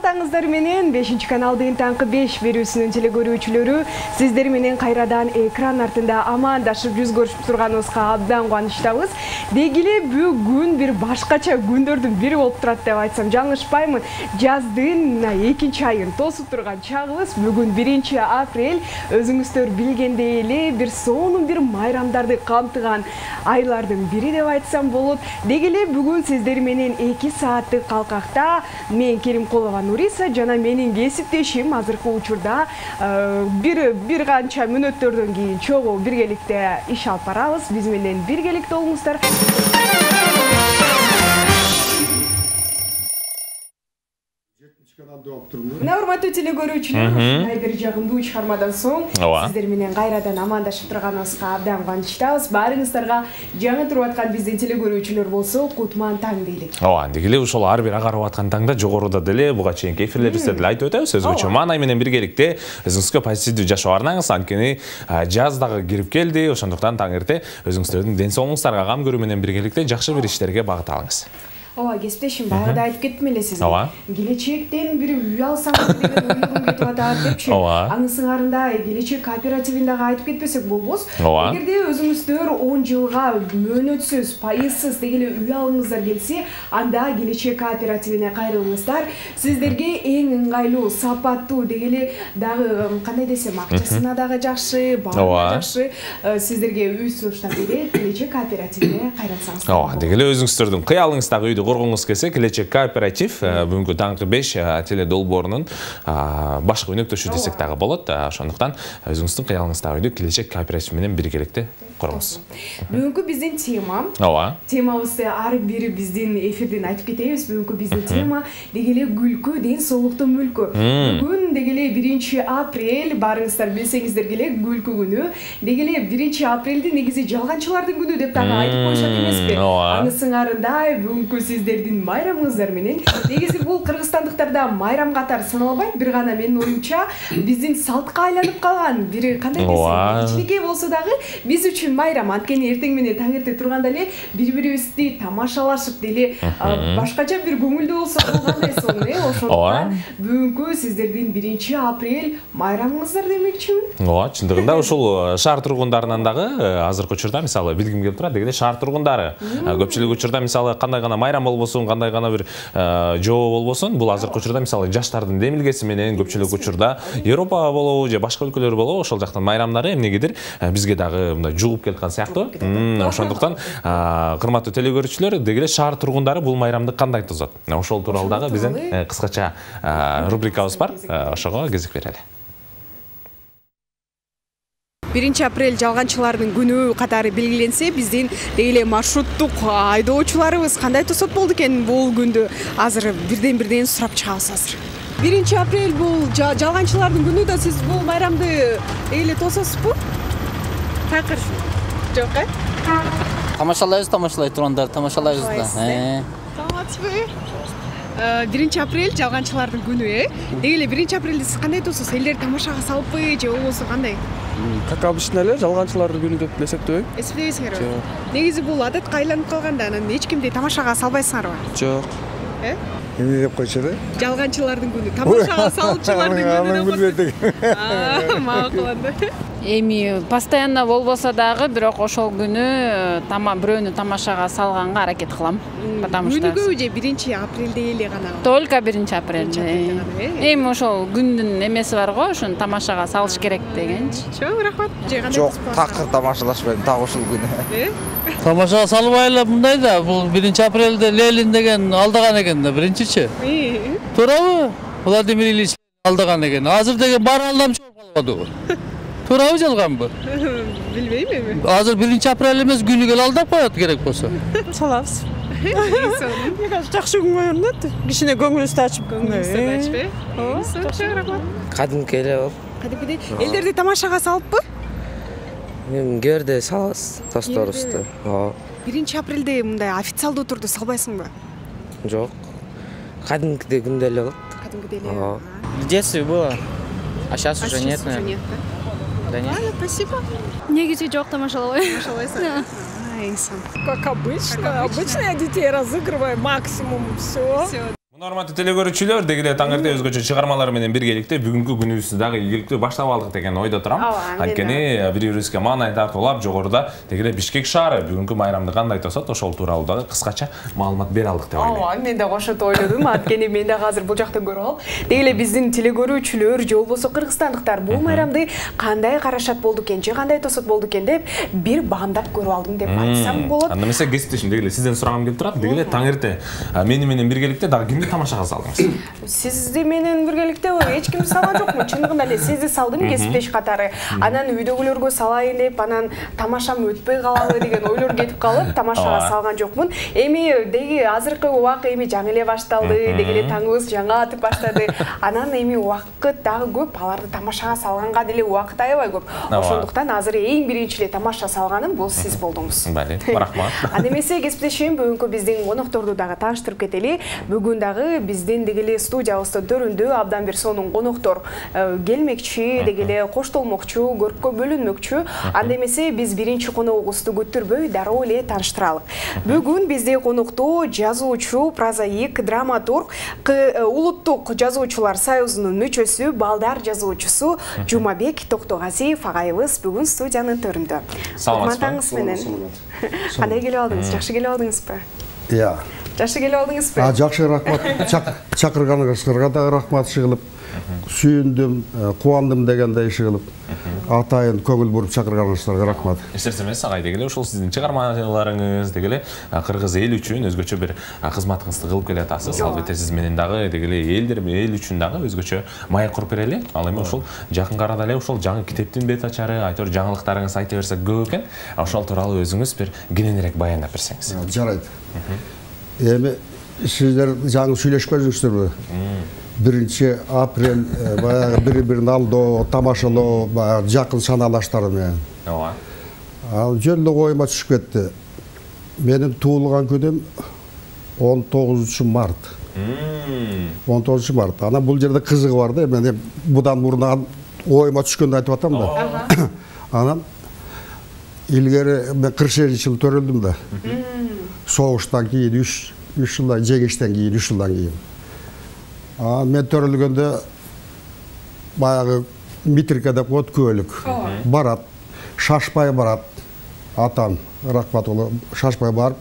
Саламаттаңыздар менен 5-каналдын таңкы 5 берүүсүнүн телегөрүүчүлөрү сиздер менен кайрадан экран артында амандашып жүз көрүшүп турганыбызга абдан кубанычтабыз. Деги эле бүгүн бир башкача күндөрдүн бири болуп турат деп айтсам жаңылышпаймын. Жаздын 2-айын тосуп турган чагыбыз бүгүн 1-апрель. Өзүңүздөр билгендей эле бир сонун бир майрамдарды камтыган айлардын бири деп айтсам болот. Деги эле бүгүн сиздер менен 2 сааттык калкакта мен Керимкулова Нуриса жана менин кесиптешим азыркы учурда бир канча мүнөттөрдөн кийин чогуу биргеликте иш алып барабыз. Биз менен биргеликте болуңуздар. Мына урматтуу телегөрүүчүлөр, ушундай бир жагымдуу чыгармадан соң сиздер менен кайрадан амандашып турганыбызга абдан кубанычтабыз. Баарыңыздарга жаңы туруп аткан биздин телегөрүүчүлөр болсо кутман таң дейлик. Ооба, деги эле ушул ар бир агарып аткан таңда жогоруда деле буга чейинки эфирлерибизде деле айтып өтөбүз. Өзгөчө маанай менен биргеликте өзүңүзгө позитивдүү жашоо арнаңыз, анткени жаз дагы кирип келди. Ошондуктан таң эрте өзүңүздөрдүн ден соолугуңуздарга кам көрүү менен биргеликте жакшы бир иштерге багыт алыңыз. Ооба, кесиптешим баягыда айтып кеттим эле сизге. Келечектен бир үй алсам деген ойлогум кетип атат депчи. Анын сыңарында келечек кооперативин дагы айтып кетпесек болбос. Эгерде өзүңүздөр 10 жылга мөөнөтсүз, пайызсыз деги эле үй алыңыздар келсе, анда келечек кооперативине кайрылыңыздар. Сиздерге эң ыңгайлуу, сапаттуу деги эле дагы кандай десем, акчасына дагы жакшы, баары жакшы сиздерге үй сунуштап берет. Келечек кооперативине кайрылсаңыз. Ооба, деги эле өзүңүздөрдүн кыялыңыздагы үйдү коргоңуз келсе, келечек кооператив бүгүнкү таңкы 5 теле долбоорунун башкы өнөктөшү десек дагы болот. Ошондуктан өзүңүздүн кыялыңыздагы үйдү келечек кооператив менен биргеликте коргоңуз. Бүгүнкү биздин тема. Темабызды ар бири биздин эфирден айтып кетебиз. Бүгүнкү биздин тема деги эле күлкү, ден соолуктун мүлкү. Бүгүн деги эле 1-апрель, баарыңыздар билсеңиздер керек, күлкү күнү. Деги эле 1-апрелди негизи жалганчылардын күнү деп дагы айтып коюшат эмеспи? Аны сыңарында бүгүнкү сиздердин майрамыңыздар менен негизи бул кыргызстандыктарда майрам катары саналбайт, бир гана менин оюмча биздин салтка айланып калган бир кандай десем, кичинекей болсо дагы биз үчүн майрам. Анткени эртең менен таң эрте турганда эле бири-бирибизди тамашалашып деле башкача бир көңүлдүү болсо болгандай сонун, ошондуктан бүгүнкү сиздердин 1-апрель майрамыңыздар демекчимин. Ооба, чындыгында ушул шаар тургундарынан дагы азыркы учурда мисалы билгим келип турат, деги эле шаар тургундары көпчүлүк учурда мисалы кандай гана майрам болбосун, кандай гана бир жоо болбосун, бул азыркы учурда мисалы жаштардын демилгеси менен көпчүлүк учурда Европа болобу же башка өлкөлөр болобу, ошол жактан майрамдары эмнегедир бизге дагы мындай жугуп келаткан сыяктуу. Ошондуктан кырматтуу телегөрүүчүлөр, деги эле шаар тургундары бул майрамды кандай тосот? Ошол тууралуу дагы биздин кыскача рубрикабыз бар. Ошого кезек берели. 1-апрель жалганчылардын күнү катары белгиленсе, биздин деги эле маршруттук айдоочуларыбыз кандай тосот болду экен бул күндү? Азыр бирден сурап чыгабыз азыр. 1-апрель бул жалганчылардын күнү да, сиз бул майрамды деги эле тососузбу? Такыр жок, Тамашалайбыз тургандар, тамашалайбыз да. Саламатсызбы? 1-апрель жалганчылардын күнү, деги эле 1-апрелди сиз кандай тососуз? Элдер тамашага салыппы же болбосо кандай? Как обычно эле жалганчылардын күнү деп эсептебейм. Эсептебейсиңерби? Негизи бул адатка айланып калганда, анан эч кимди тамашага салбайсыңарбы? Жок. Эмне деп койчу эле? Жалганчылардын күнү, тамашага салуучулардын күнү деп билбедик. Макул анда. Эми постоянно болбосо дагы, бирок ошол күнү бирөөнү тамашага салганга аракет кылам. Потому что күнүгө же 1-апрелде эле гана? Только 1-апрелде. Эми ошол күндүн эмеси бар го, ошону тамашага салыш керек дегенчи. Чоң рахмат. Жок, такыр тамашалашпайм так ушул күнү. Тамашага салбай эле мындай да, бул 1-апрелде Ленин деген алдаган экен да, биринчичи. Туурабы? Владимир Ильич алдаган экен. Азыр деген баары алдамчы болуп калбадыбы? Туурабы жалганбы? Билбейм эми. Азыр 1-апрель эмес, күнүгө эле алдап коет керек болсо. Салабыз. Жакшы күнгө өрнөт. Кичине көңүлүбүздү ачып. Кадимки эле болуп. Кадимкидей. Элдерди тамашага салыппы? Көрдө салабыз, досторубузду. 1-апрелде мындай официалдуу турду салбайсыңбы? Жок. Кадимкидей күндө эле болот. Кадимкидей эле. В детстве было, а сейчас уже нет, наверное. Да нет. Спасибо. Негизи жок, тамашалабайм. Тамашалайсың? Как обычно. Обычно я детей разыгрываю максимум, все. Урматтуу телекөрүүчүлөр, дегеле таңерте өзгөчө чыгармалар менен биргеликте бүгүнкү күнүбүздү дагы ийгиликтүү баштап алдык деген ойдо турам. Анткени бири-бирибизге маанай тартуулап, жогоруда дегеле Бишкек шаары бүгүнкү майрамды кандай тосот, ошол тууралуу дагы кыскача маалымат бере алдык деп ойлойм. Мен да ошентип ойлодум, анткени мен да азыр бул жактан көрүп алып, дегеле биздин телекөрүүчүлөр же болбосо кыргызстандыктар бул майрамды кандай карашат болду экен, же кандай тосот болду экен деп бир баамдап көрүп алдым деп айтсам болот. Анда эмесе кесиптешим дегеле сизден сурагым келип турат. Дегеле таңерте мени менен биргеликте дагы кимди тамашага салдыңыз? Сизди менен биргеликте эч кимди салган жокмун. Чындыгында эле сизди салдым кесиптеш катары. Анан үйдөгүлөргө салайын деп, анан тамашам өтпөй калабы деген ойлор кетип калып, тамашага салган жокмун. Эми деги азыркы убак эми жаңы эле башталды, дегеле таңыбыз жаңы атып баштады. Анан эми убакыт дагы көп, аларды тамашага салганга деле убакыт аябай көп. Ошондуктан азыр эң биринчи эле тамаша салганым бул сиз болдуңуз. Бали, рахмат. Анда эмесе кесиптешим, бүгүнкү биздин конокторду дагы тааныштырып кетели. Бүгүн дагы биздин дегеле студиябыздын төрүндө абдан бир сонун коноктор келмекчи, дегеле коштолмокчу, көрккө бөлүнмөкчү. Анда эмесе биз биринчи коногубузду күттүрбөй дароо эле тааныштыралык. Бүгүн бизде конокто жазуучу, прозаик, драматург, Улуттук жазуучулар союзунун мүчөсү, балдар жазуучусу Жумабек Токтогазиев агайыбыз бүгүн студиянын төрүндө. Саламатсыз менен. Кандай келип алдыңыз? Жакшы келип алдыңызбы? Иә. Жакшы келип алдыңызбы? Жакшы, рахмат. Чакырганыңызга дагы рахмат чыгылып, сүйүндүм, кубандым дегендей чыгылып, атайын көңүл буруп чакырганыңыздарга рахмат. Эсерс эмес, агай, дегеле ошол сиздин чыгармаларыңыз, дегеле кыргыз эл үчүн өзгөчө бир кызматыңызды кылып келатасыз. Албетте сиз менен дагы дегеле эл үчүн дагы өзгөчө маек куруп берели. Ал эми ошол жакын арада эле ошол жаңы китептин бет ачары, айтор жаңылыктарыңыз айта берсек көп экен. Ошол тууралуу өзүңүз бир кененирээк баяндап берсеңиз. Жарайт. Эми сиздер жаңы сүйлөшкөн жүрсүңүзбү? 1 апрель баягы бири-бирин алдоо, тамашалоо, жакын санаалаштар менен. Ооба. Ал жөн эле оюма түшүп кетти. Менин туулган күнүм 19 март. 19 март. Анан бул жерде кызыгы бар да, мен будан мурун оюма түшкөндү айтып атам да. Анан илгери мен 48 жыл төрөлдүм да. Соғыштан кейін 3 жылдан, жеңіштен кейін 3 жылдан кейін. Мен төрілгенде баяғы Митрика деп от көлік барат, шашпай барат, атам рахматулла шашпай барып,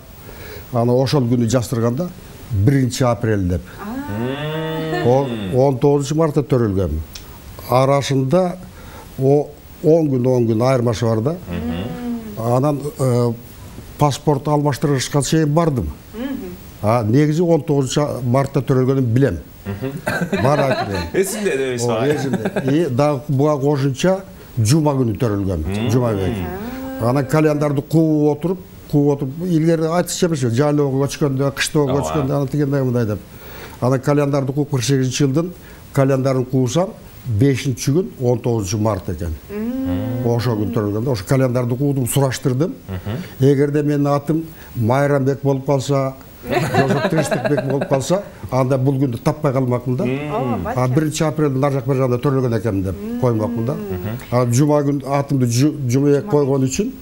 ошол күнү жастырганда 1 апрель деп. 19 мартта төрілген. Арасында 10 күн айырмасы бар да. Анан паспорт алмаштырышқа чейин бардым. Негизи 19 мартта төрөлгөнүн билем. Бара кирем. Эсимде дебейсиз ба? Эсимде. Да буга кошумча жума күнү төрөлгөн. Жумабек. Анан календарды кууп отуруп, илгери айтышчу эмес, жайлоого көчкөндө, кыштоого көчкөндө аны тигендей мындай деп. Анан календарды кууп 48 жылдын календарын куусам 5-күн 19 март экен. Ошо күн төрөлгөндө, ошо календарды куудум, сураштырдым. Эгерде менин атым Майрамбек болуп калса, жок Тынчтыкбек болуп калса, анда бул күндү таппай калмакмын да. 1 апрелдин нар жак бер жагында төрөлгөн экенмин деп коймокмун да. Жума күн атымды Жумабек койгон үчүн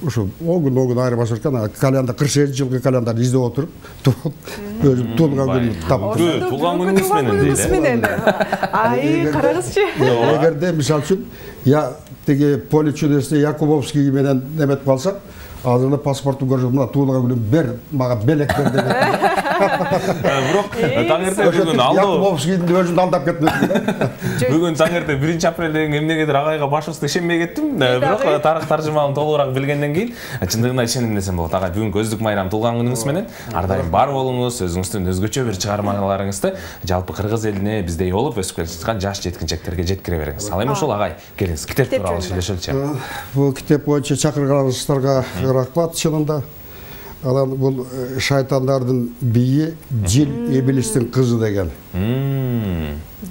ошо 10 күн айырмасы экен. Календар 48 жылкы календарды издеп отуруп, өзүм туулган күнүмдү таптым. Туулган күнүңүз менен. Ай, карагызчы. Эгерде мисалы үчүн я теги поле чудесный Якубовский менен неметип калсам, азырда паспорту көрсөтүп, мына туулган күнүм бер, мага белек бер деп. Бирок таңерте бүгүн алдоо. Якубовскийдин өзүн алдап кеттим. Бүгүн таңерте 1 апрель деген эмнегедир агайга башыбызды ишенбей кеттим. Бирок тарых таржымалын толугураак билгенден кийин чындыгында ишендим десем болот. Агай бүгүнкү өздүк майрам туулган күнүңүз менен ар дайым бар болуңуз, өзүңүздүн өзгөчө бир чыгармаларыңызды жалпы кыргыз элине биздей болуп өсүп келе жаткан жаш жеткинчектерге жеткире бериңиз. Ал эми ошол агай келиңиз, китеп тууралуу сүйлөшөлүчү. Бул китеп боюнча чакырганыңыздарга рахмат чынында. Алан бул шайтандардын бийи Жил Эбилистин кызы деген.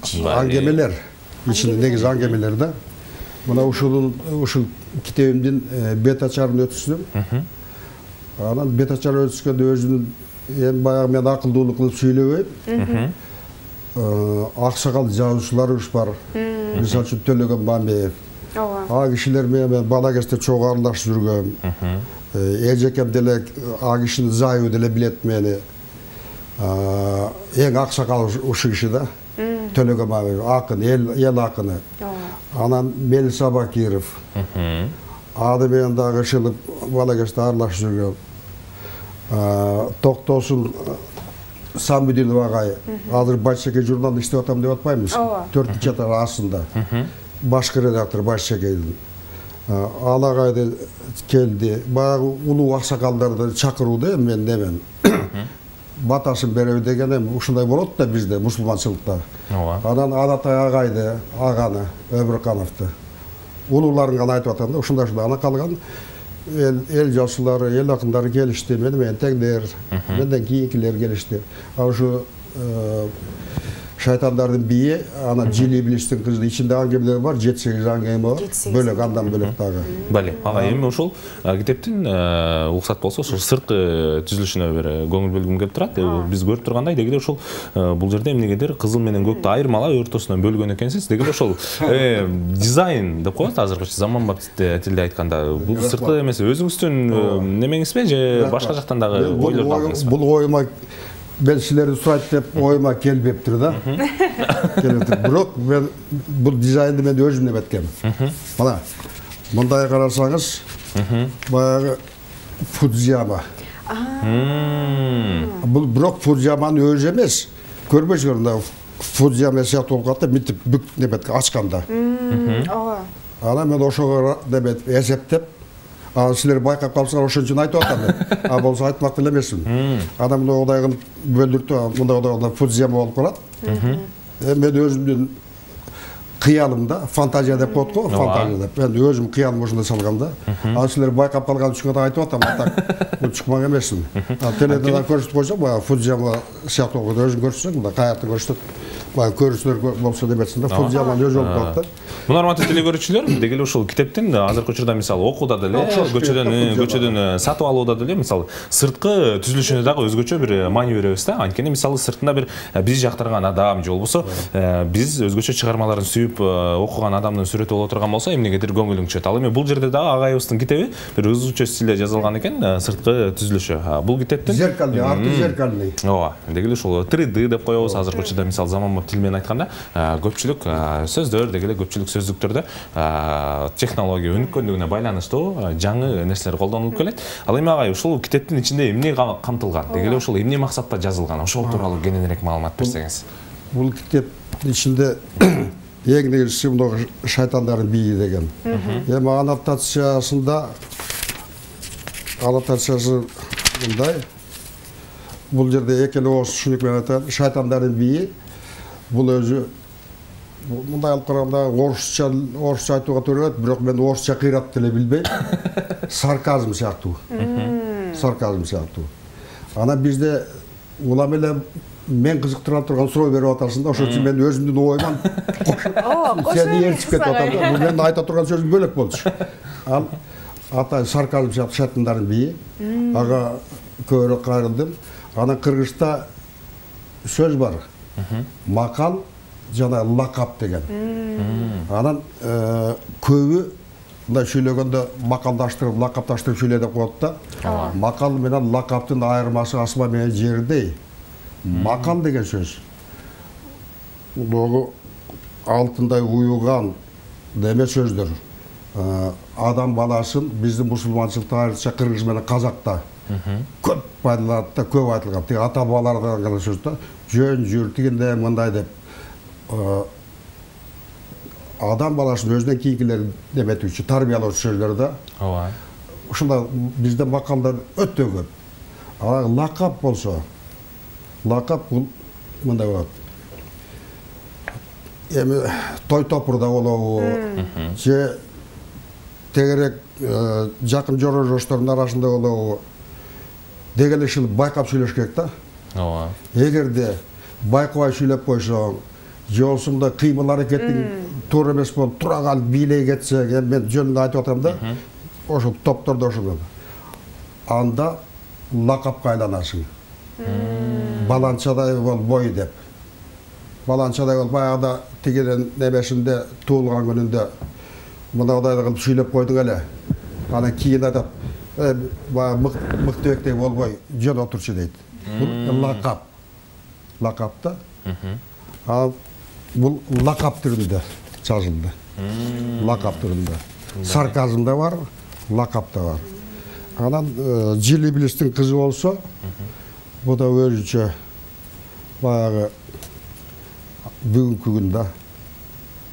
Аңгемелер. Ичинде негизи аңгемелер да. Мына ушул китебимдин бет ачарын өткүздүм. Анан бет ачар өткүзгөндө өзүнүн эми баягы мен акылдуулук кылып сүйлөбөйм. Аксакал жазуучуларыбыз бар. Мисалы үчүн Төлөгөн Мамбеев. А кишилер менен бала кезде чогуу аралашып жүргөм. Эжекем деле а кишинин зайыбы деле билет мени. ең ақсақал ұшы кіші да. Төлеген Мамин, ақын, ел ақыны. Анан Мелиса Бакиров. Адымендағы шылып бала кешті аралашып жүрген. Тоқтосын Самбудинов ағай. Азыр Башшеке журналын істеп атам деп атпаймыз. 4-ші жатар астында. Башқы редактор Башшекейдің. Ал ағайды келді. Бағы ұлы ақсақалдарды шақыруды мен демен. Батасын береу дегенем ушундай болот да бизде мусулманчылыкта. Анан Анатай ағайды, ағаны Өмүркановду. Улууларын гана айтып атам да ушундай ана калган эл жашылары, эл акындары келишти, менен теңдер, менден кийинкилер келишти. Ушу шайтандардын бийи, ана Жили Иблистин кызы ичинде аңгемелер бар, 7-8 аңгеме бар. Бөлөк андан бөлөк дагы. Бале, ага эми ошол китептин уруксат болсо, ошол сырткы түзүлүшүнө бир көңүл бөлгүм келип турат. Биз көрүп тургандай, дегеле ошол бул жерде эмнегедир кызыл менен көктү айырмалап ортосунан бөлгөн экенсиз. Дегеле ошол дизайн деп коет азыркыча заманбап тилде айтканда. Бул сырткы эмес өзүңүздүн немеңизби же башка жактан дагы ойлор алдыңызбы? Бул оюма ben sizleri surayt dep oyma kelbeptir da. Kelbeptir. Bирок мен бул дизайнды мен өзүм деп эткем. Мына мындай карасаңыз, баягы Фудзияма. Бул бирок Фудзияманын өзү эмес. Көрбөйсүңөр мына Фудзияма сыяктуу болуп калды, мынтип бүк деп ачканда. Ана мен ошого деп эсептеп силер байкап калсаңар ошон үчүн айтып атам мен. Болсо айтмак деле эмесмин. Адам мындай кылып бөлдүртүп, мындай Фудзияма болуп калат. Мен өзүмдүн кыялымда фантазия деп коет го, фантазия деп. Мен өзүм кыялым ошондой салгам да. Силер байкап калган үчүн айтып атам, так бул чыкмак эмесмин. Теледен көрсөтүп койсоң, баягы Фудзияма сыяктуу өзүң көрсөң, мына каякты көрсөтөт. Көрүүчүлөр болсо демесин да, Фудзияманын өзү болуп калат да. Мына урматтуу телекөрүүчүлөр, дегеле ушул китептин азыркы учурда мисалы окууда деле, көчөдөн сатып алууда деле, мисалы сырткы түзүлүшүнө дагы өзгөчө бир маани беребиз да. Анткени мисалы сыртында бир биз жактырган адам же болбосо биз өзгөчө чыгармаларын сүйүп окуган адамдын сүрөтү боло турган болсо эмнегедир көңүлүң түшөт. Ал эми бул жерде дагы агайыбыздын китеби бир өзгөчө стилде жазылган экен, сырткы түзүлүшү. Бул китептин зеркальный, арты зеркальный. Ооба, дегеле ушул 3D деп коебуз азыркы учурда мисалы заманбап тил менен айтканда, көпчүлүк сөздөр дегеле көпчүлүк сөздүктөрдө технология өнүккөндүгүнө байланыштуу жаңы нерселер колдонулуп келет. Ал эми агай ушул китептин ичинде эмне камтылган? Дегеле ушул эмне максатта жазылган? Ошол тууралуу кененирээк маалымат берсеңиз. Бул китептин ичинде эң негизгиси мына шайтандардын бийи деген. Эми аннотациясында мындай. Бул жерде экели ооз түшүнүк менен айтат, шайтандардын бийи бул өзү мындай алып караганда орусча айтууга туура келет, бирок мен орусча кыйрат деле билбейм. Сарказм сыяктуу. Сарказм сыяктуу. Ана бизде улам эле мен кызыктыра турган суроо берип атасың да, ошон үчүн мен өзүмдүн оюман сени ээрчип кетип атам да. Бул мен айта турган сөзүм бөлөк болчу. Ал атай сарказм сыяктуу шайтандардын бийи. Ага көбүрөөк кайрылдым. Анан кыргызча сөз бар. Макал жана лакап деген. Анан көбү мындай сүйлөгөндө макалдаштырып, лакапташтырып сүйлө деп коет да. Макал менен лакаптын айырмасы асма менен жердей. Макал деген сөз. Бул алтындай уюган деме сөздөр. Адам баласын биздин мусулманчылыкта, айрыкча кыргыз менен казакта көп пайдаланат да, көп айтылган. Тик ата бабалардан гана сөз да. Жөн жүр тигинде мындай деп адам баласын өзүнөн кийинкилерин деметүүчү, тарбиялоочу сөздөр да. Ооба. Ушундай бизде макалдар өтө көп. Лакап болсо, лакап бул мындай болот. Эми той топурда болобу, же тегерек жакын жора-жоштордун арасында болобу, дегеле ушул байкап сүйлөш керек да. Ооба. Эгерде байкабай сүйлөп койсоң, же болбосо мындай кыймыл аракетиң туура эмес болуп, тура калып бийлей кетсең, мен жөнүндө айтып атам да. Ошол топтордо ошол. Анда лакапка айланасың. Баланчадай бол бой деп. Баланчадай бол баягыда тигинин немесинде туулган күнүндө мындай кылып сүйлөп койдуң эле. Анан кийин айтат, баягы мыктыбектей болбой жөн отурчу дейт. Бул лакап. лақапта. Бұл лақап түрінде жазылды. Лақап түрінде. Сарказм да бар, лақап та бар. Анан Жил Иблистің қызы болса, бұл да өзінше баяғы бүгінгі күнде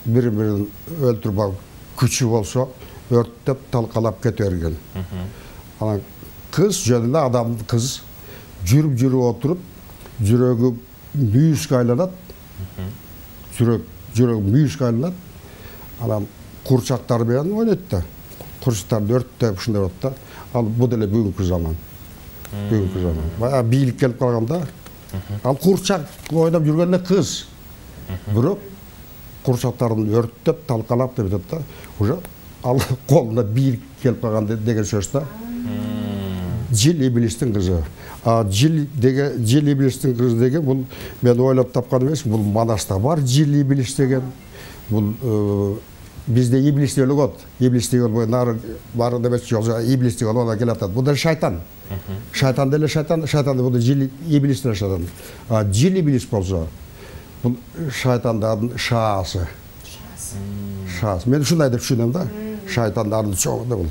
бірін-бірін өлтіріп күші болса, өрттеп талқалап кетерген. Анан қыз жөнінде адамның қыз жүріп отырып, жүрегі мүйіске айланады. Жүрегі мүйіске айланады. Анан құршақтармен ойнайды. Құршақтарды өрттеп шындай отта. Ал бұл деле бүгінгі заман. Бүгінгі заман. Билік келіп қалғанда, ал құршақ ойнап жүргенде қыз. Бұрып құршақтарын өрттеп, талқалап деп етті. Уже ал қолына билік келіп қалғанда деген сөзді. Жил Иблистің қызы. Жил Иблистің қызы деген, бұл мен ойлап тапқан емес, бұл Манаста бар Жил Иблис деген. Бұл бізде Иблис деген ғод. Иблис деген бары демес жоқ, Иблис деген одан келатады. Бұл да шайтан. Шайтан деле шайтан, бұл да Жил Иблис деле шайтан. Жил Иблис болса, бұл шайтандардың шаасы. Шаасы. Мен шындай деп түсінем да, шайтандардың çoğu да бұл.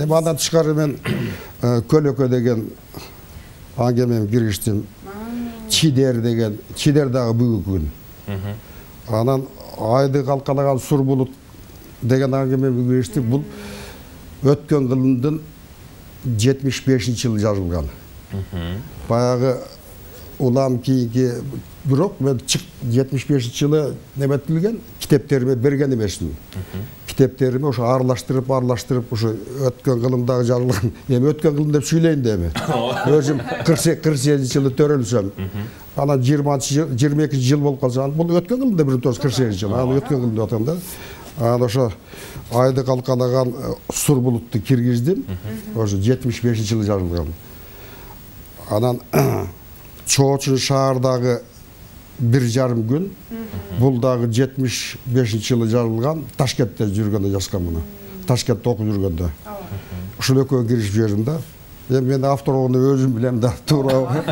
Бандан тышқары мен Көлөкө деген аңгемен кіргіштім. Чидер деген, Чидердағы бүгінгі күн. Анан айды қалқалаған сұр бұлыт деген аңгемен кіргіштім. Бұл өткен ғылымдың 75-ші жылы жазылған. Баяғы улам кейінге бұрық, мен 75-ші жылы неметілген кітептеріме берген емесін. Кітептеріме аралаштырып, өткен ғылымдағы жазылған. Өткен ғылым деп сөйлейін деме. Өзім 48 жылы төрелсем. Ана 22 жыл болып қалса, бұл өткен ғылымда 48 жыл. Өткен ғылымда отамда. Айды қалқалаған сұр бұлытты кіргіздім. 75 жылы жазылған. Анан Çoğuçun шаардағы 1,5 күн, бұлдағы 75 жылы жазылған Ташкентте жүргенде жазған мұны. Ташкентте оқып жүргенде. Ушул экөө киришип жібердім. Мен автор оны өзім білем да, тура.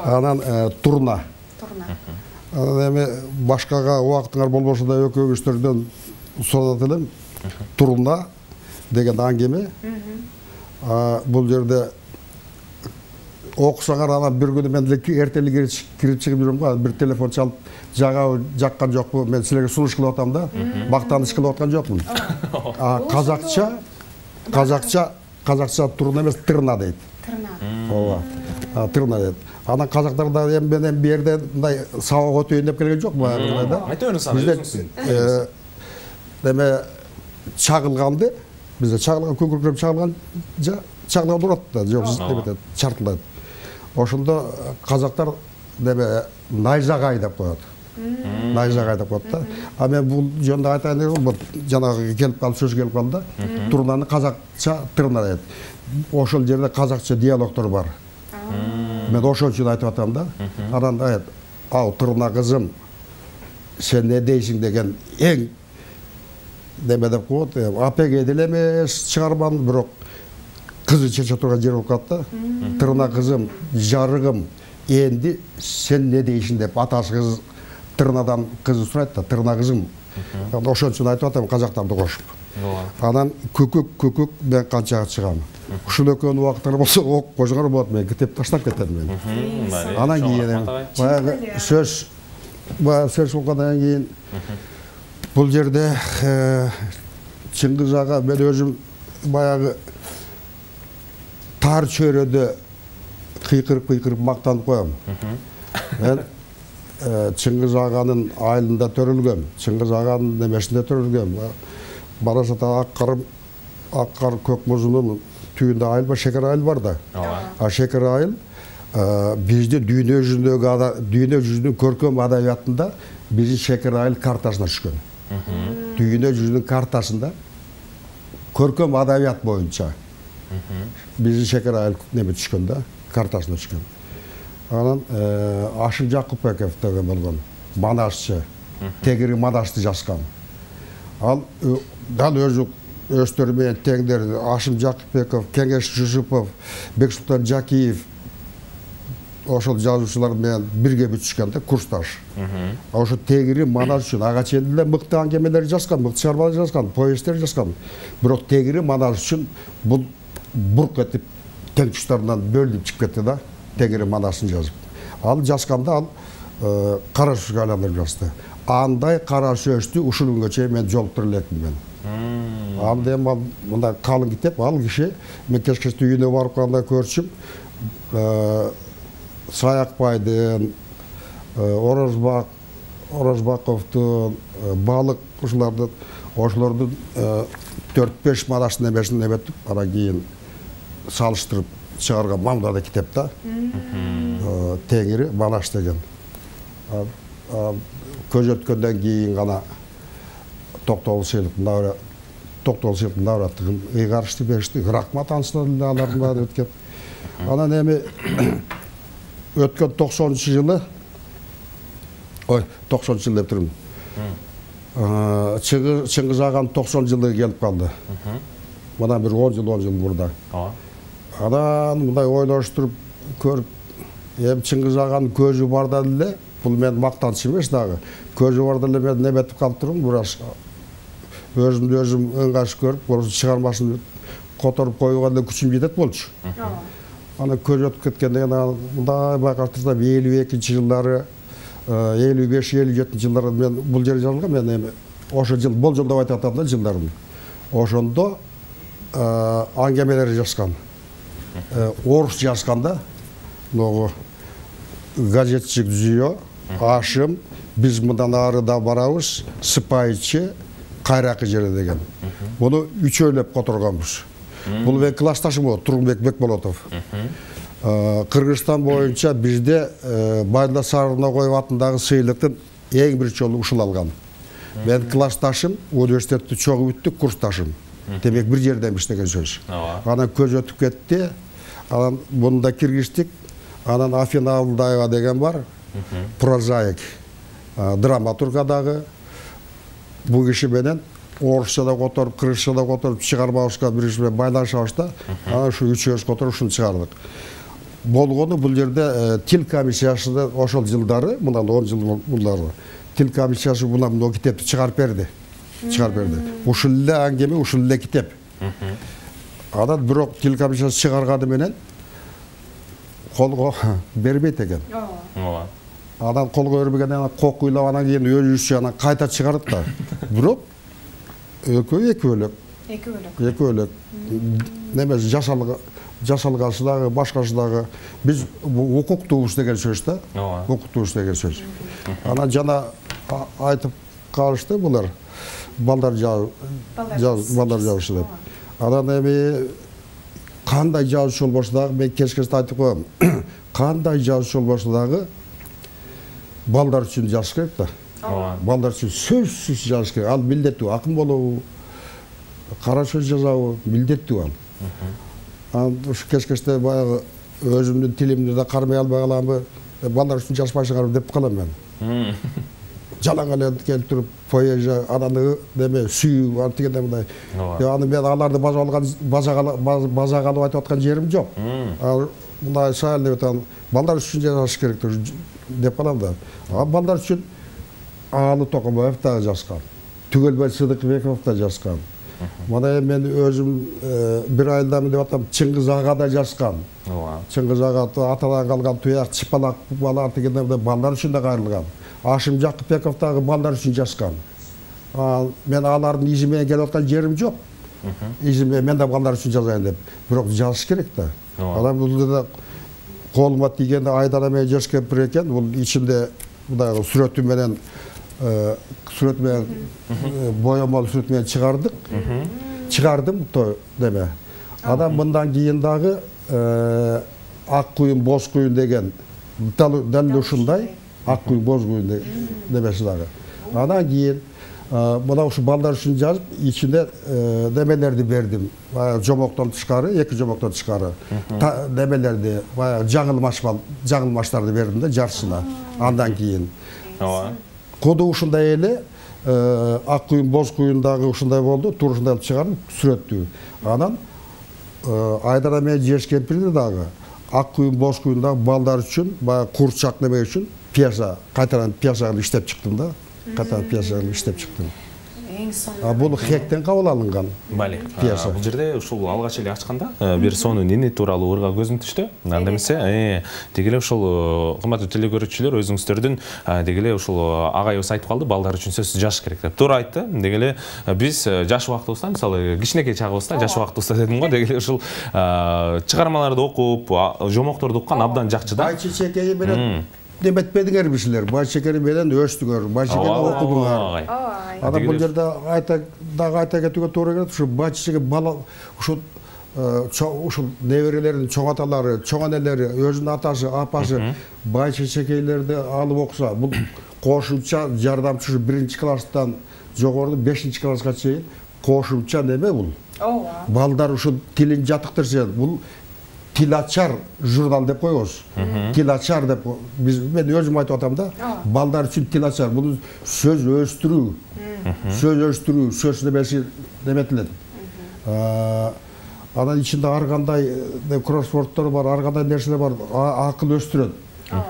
Анан Турна. Башқаға уақытыңар болбоса да экөөңүздөрдөн соратылым. Турна деген аңгеме. Бұл жерде оқысаңар анан бір күні мен ертелі кіріп шығып жүрмін ғой, бір телефон çalып, жаққан жоқ бұл, мен сілерге сұлыш қылып отам да, мақтаныш қылып отқан жоқпын. Қазақша Турна емес, Тырна дейді. Тырна дейді. Анан қазақтарда мен берде сауық өтейін деп келген жоқ ба? Деме чағылғанды, бізде чағылған, көкіркіріп чағылған тұрады да, чартылады. Ошында қазақтар найзағай деп қояды. Найзағай деп қояды да. А мен бұл жөнді айтайын деген, жаңағы келіп қалды, сөз келіп қалды, Турнаны қазақша Тырна деді. Ошол жерде қазақша диалогтар бар. Мен ошол үшін айтып атам да. Анан айтады, ау Тырна қызым, сен не дейсің деген ең деме деп қойды. Апеге еділемес шығарман, бірақ қызы шеше тұрған жер болып қалды. Тырна қызым, жарығым, енді сен не дейсің деп атасы қыз Тырнадан қызы сұрайды да, Тырна қызым. Ошон үшін айтып атам қазақтарды қошып. Анан көкөк мен қаншаға шығамын. Ушул экөөнүн уақыттары болса, оқ қожғар болады, мен кітеп таштап кетемін мен. Анан кейін баяғы сөз болғаннан кейін бұл жерде Чыңгыз аға, мен өзім баяғы тар чөйрөдө кыйкырып мактанып коем. Мен Чыңгыз аганын айылында төрөлгөм, Чыңгыз аганын немесинде төрөлгөм. Барасата Аккар көк музунун түйүндө айыл бар, шекер айыл бар да. Шекер айыл бизде дүйнө жүзүнүн көркөм адабиятында биздин шекер айыл картасына түшкөн. Дүйнө жүзүнүн картасында көркөм адабият боюнча биздин шекер айыл неме түшкөн да, картасына түшкөн. Анан Ашым Жакупбеков деген болгон, манашчы, тегири манашты жазган. Ал дал өздөрү менен теңдер Ашым Жакупбеков, Кеңеш Жусупов, Бексултан Жакиев ошол жазуучулар менен бирге бүтүшкөн да курсташ. Ошо тегири манас үчүн ага чейин эле мыкты аңгемелер жазган, мыкты чыгармалар жазган, повесттер жазган. Бирок тегири манас үчүн бул бурк этип тең туштарынан бөлүнүп чыгып кетти да, тегири манасын жазып. Ал жазганда ал кара сөзгө айландырып жазды. Андай кара сөздү ушул күнгө чейин мен жолуктура элекмин мен. Анда мындай калың китеп, ал киши мен кечке үйүнө барып калганда көрчүм. Саякбайдын, Оразбаковдун, Балык ошолордун 4-5 манасын эмесин эметип, анан кийин салыштырып чыгарган мамдада китеп да. Теңири манаш деген. Көз өткөндөн кийин гана Токтогул сыйлыктын давраттыгын ыйгарышты беришти. Рахмат ансына алардын өткөн. Анан эми өткөн 90-жылы 90-жылы деп турмун. Чыңгыз аган 90-жылы келип калды. Мына бир 10 жыл мурда. Анан мындай ойлоштуруп көрүп, эми Чыңгыз аганын көзү барда эле, бул мен мактаныч эмес дагы. Көзү барда эле мен неметип калып турмун, бираз өзүмдү өзүм ыңгаш көрүп, чыгармасын которуп коюуга эле күчүм жетет болчу. Ана көз өтүп кеткенден кийин мындай байкаштырсам 52-жылдары, 55-57 жылдары мен бул жер жазылган, мен эми ошо жыл болжолдоп айтып атам да жылдарын. Ошондо аңгемелер жазган. Орус жазган да. Могу газетчик Зүйө, Ашым, биз мындан ары да барабыз, Сыпайчы, Кайракы жери деген. Буну үчөөлөп которганбыз. Бул мен классташым болот, Тургунбек Бекболотов. Кыргызстан боюнча бизде Байла Сарыноғоев атындагы сыйлыктын эң бир жолу ушул алган. Мен классташым, университетти чогуу бүттүк, курсташым. Демек бир жерден иштеген сөз. Анан көз өтүп кетти. Анан мында киргиздик. Анан Афина Абылдаева деген бар, прозаик, драматургадагы. Бул киши менен орусча да которуп, кыргызча да которуп чыгармабызга биринчи менен байланышабыз да. Анан ушу үчөөбүз которуп ушуну чыгардык. Болгону бул жерде тил комиссиясында ошол жылдары, мындан 10 жыл мурдары, тил комиссиясы мына китепти чыгарып берди. Ушул эле аңгеме, ушул эле китеп. Анан бирок тил комиссиясы чыгарганы менен колго бербейт экен. Анан колго бербегенден кокуйлап анан кийин өзүбүзчө анан кайта чыгардык да. Бирок экөө элек. Немес жасалгасы дагы, башкасы дагы. Биз укуктуубуз деген сөз да. Укуктуубуз деген сөз. Анан жана айтып калышты булар. Балдар жазышы деп. Анан эми кандай жазуучу болбосо дагы мен кечкесинде айтып коем. Кандай жазуучу болбосо дагы балдар үчүн жазыш керек да. Балдар үчүн сөзсүз жазыш керек. Ал милдеттүү, акын болобу, кара сөз жазабы, милдеттүү ал. Анан ушу кечкесинде баягы өзүмдүн тилимди да кармай албай каламбы, балдар үчүн жазбай чыгарып деп калам мен. Жалаң эле келип туруп, поэзия, ананы неме сүйүү, антигенде мындай. Аны мен аларды базагалып айтып аткан жерим жок. Мындай сайыл деп атам, балдар үчүн жазыш керек деп калам да. Балдар үчүн Алы Токобаев да жазган. Түгелбай Сыдыкбеков да жазган. Мына мен өзүм бир айылдамын деп атам, Чыңгыз ага да жазган. Чыңгыз ага атадан калган туяк, чыпалак бала антигенде балдар үчүн да кайрылган. Ашым Жакыпбеков дагы балдар үчүн жазган. Мен алардын изи менен келип аткан жерим жок. Изи менен мен да балдар үчүн жазайын деп. Бирок жазыш керек да. Анан бул да колума тийгенде Айдара менен Жескемпир экен. Бул ичинде мындай сүрөтү менен боемол сүрөт менен чыгардым то деме. Анан мындан кийин дагы Ак куюн, боз куюн деген дал ушундай Ак куюн, боз куюн демеси дагы. Анан кийин мына ушу балдар үчүн жазып, ичинде демелерди бердим. Жомоктон тышкары, 2 жомоктон тышкары. Демелерди, жаңылмаштарды бердим да жарсына. Андан кийин. Коду ушундай эле Ак куюн, боз куюн дагы ушундай болду, туура ушундай чыгарып сүрөттү. Анан Айдара менен Жескемпирди дагы ак күйүн боз күйүндө балдар үчүн баягы курчак неме үчүн пьеса кайтадан пьеса кылып иштеп чыктым да. Кайтадан пьеса кылып иштеп чыктым. Бул хектен кабыл алынган пьеса. Бул жерде ушул алгач эле ачканда бир сонун эне тууралуу ырга көзүм түштү. Анда эмесе деги эле ушул кымбаттуу телекөрүүчүлөр өзүңүздөрдүн деги эле ушул агайыбыз айтып калды, балдар үчүн сөзсүз жаш керек деп. Туура айтты. Деги эле биз жаш убактыбызда, мисалы кичинекей чагыбызда, жаш убактыбызда дедим го, деги эле ушул чыгармаларды окуп, жомокторду уккан абдан жакчы да. Байчечекей менен деметпедиңер бишилер. Байчечекей менен өстүңөр, байчечекейди окудуңар. Ана бул жерде айта кетүүгө туура келет. Ушу байчечеге бала ушул неберелердин чоң аталары, чоң энелери, өзүнүн атасы, апасы байчечекейлерди алып окуса, бул кошумча жардамчы 1-класстан жогору 5-класска чейин кошумча неме бул. Балдар ушул тилин жатыктырса, бул тилачар журнал деп коебуз. Тилачар деп мен өзүм айтып атам да. Балдар үчүн тилачар. Бул сөз өстүрүү. Сөз немеси деметилет. Анан ичинде ар кандай кроссвордтор бар, ар кандай нерселер бар, акыл өстүрөт.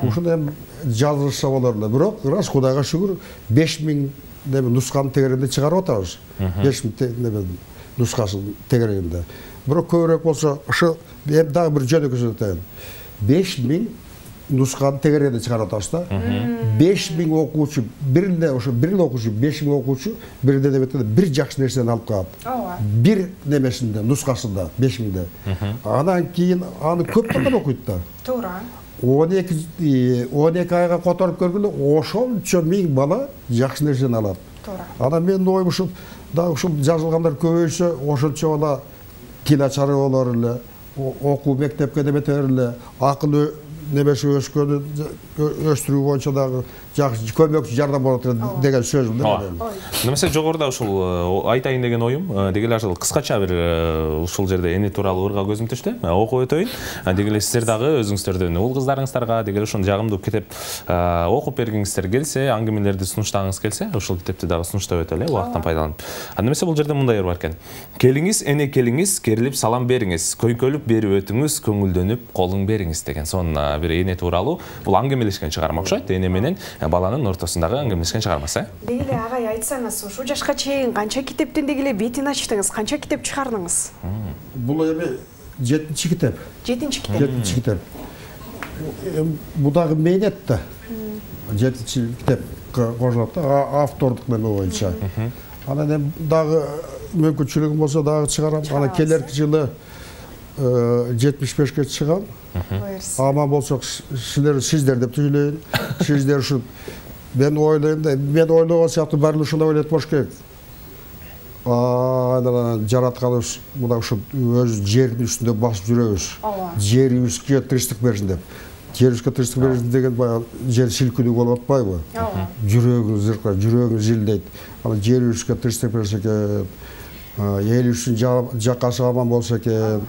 Ушуну эми жазылса болор эле. Бирок рас Кудайга шүгүр 5000 нусканын тегерегинде чыгарып атабыз. 5000 нускасын тегерегинде. Бирок көбүрөөк болсо, ушу эми дагы бир жөнөкөй сөз айтайын. 5000 нусканы тегерегинде чыгарып атабыз да. 5000 окуучу, бир эле окуучу, 5000 окуучу бир эле деметте бир жакшы нерсени алып калат. Бир немесинде, нускасында 5000де. Анан кийин аны көп балдар окуйт да. Туура. 12 айга которуп көргөндө ошончо 1000 бала жакшы нерсени алат. Туура. Анан менин оюм ушул дагы ушул жазылгандар көбөйсө, ошончо бала тилачары болор эле, окуу мектепке деметер эле, акыл немеси өскөнү өстүрүү боюнча дагы жакшы көмөкчү жардам болот деген сөзүм да. Немесе жогоруда ушул айтайын деген оюм, деги эле кыскача бир ушул жерде эне тууралуу ырга көзүм түштү. Окуп өтөйүн. Деги эле сиздер дагы өзүңүздөрдүн уул кыздарыңыздарга деги эле ушун жагымдуу китеп окуп бергиңиздер келсе, аңгемелерди сунуштагыңыз келсе, ушул китепти дагы сунуштап өтөлү, убакыттан пайдаланып. Немесе бул жерде мындай бар экен. Келиңиз, эне келиңиз, керилип салам бериңиз, көйкөлүп берип өтүңүз, көңүлдөнүп колуң бериңиз деген сонун бир эне тууралуу. Бул аңгемелешкен чыгарма окшойт. Эне менен баланын ортосундагы аңгемелешкен чыгармасы. Деги эле агай айтсаңыз, ушул жашка чейин канча китептин деги эле бетин ачтыңыз, канча китеп чыгардыңыз? Бул эми 7-чи китеп. 7-чи китеп. 7-чи китеп. Бул дагы мээнет да. 7-чи китеп кожулат да, автордук неме боюнча. Анан эми дагы мүмкүнчүлүгүм болсо дагы чыгарам. Анан келерки жылы 75-ке чыгам. Аман болсок сиздер деп түзүлөйүн. Сиздер ушул мен ойлойм да, мен ойлогон сыяктуу баары ушундай ойлойт болуш керек. Анан жаратканыбыз мына ушул өз жердин үстүндө басып жүрөбүз. Жерибизге тынчтык берсин деп. Жерибизге тынчтык берсин деген баягы жер силкинүү болуп атпайбы? Жүрөгүң зыркыр, жүрөгүң зилдейт. Анан жерибизге тынчтык берсе экен, элибиздин жакасы аман болсо экен.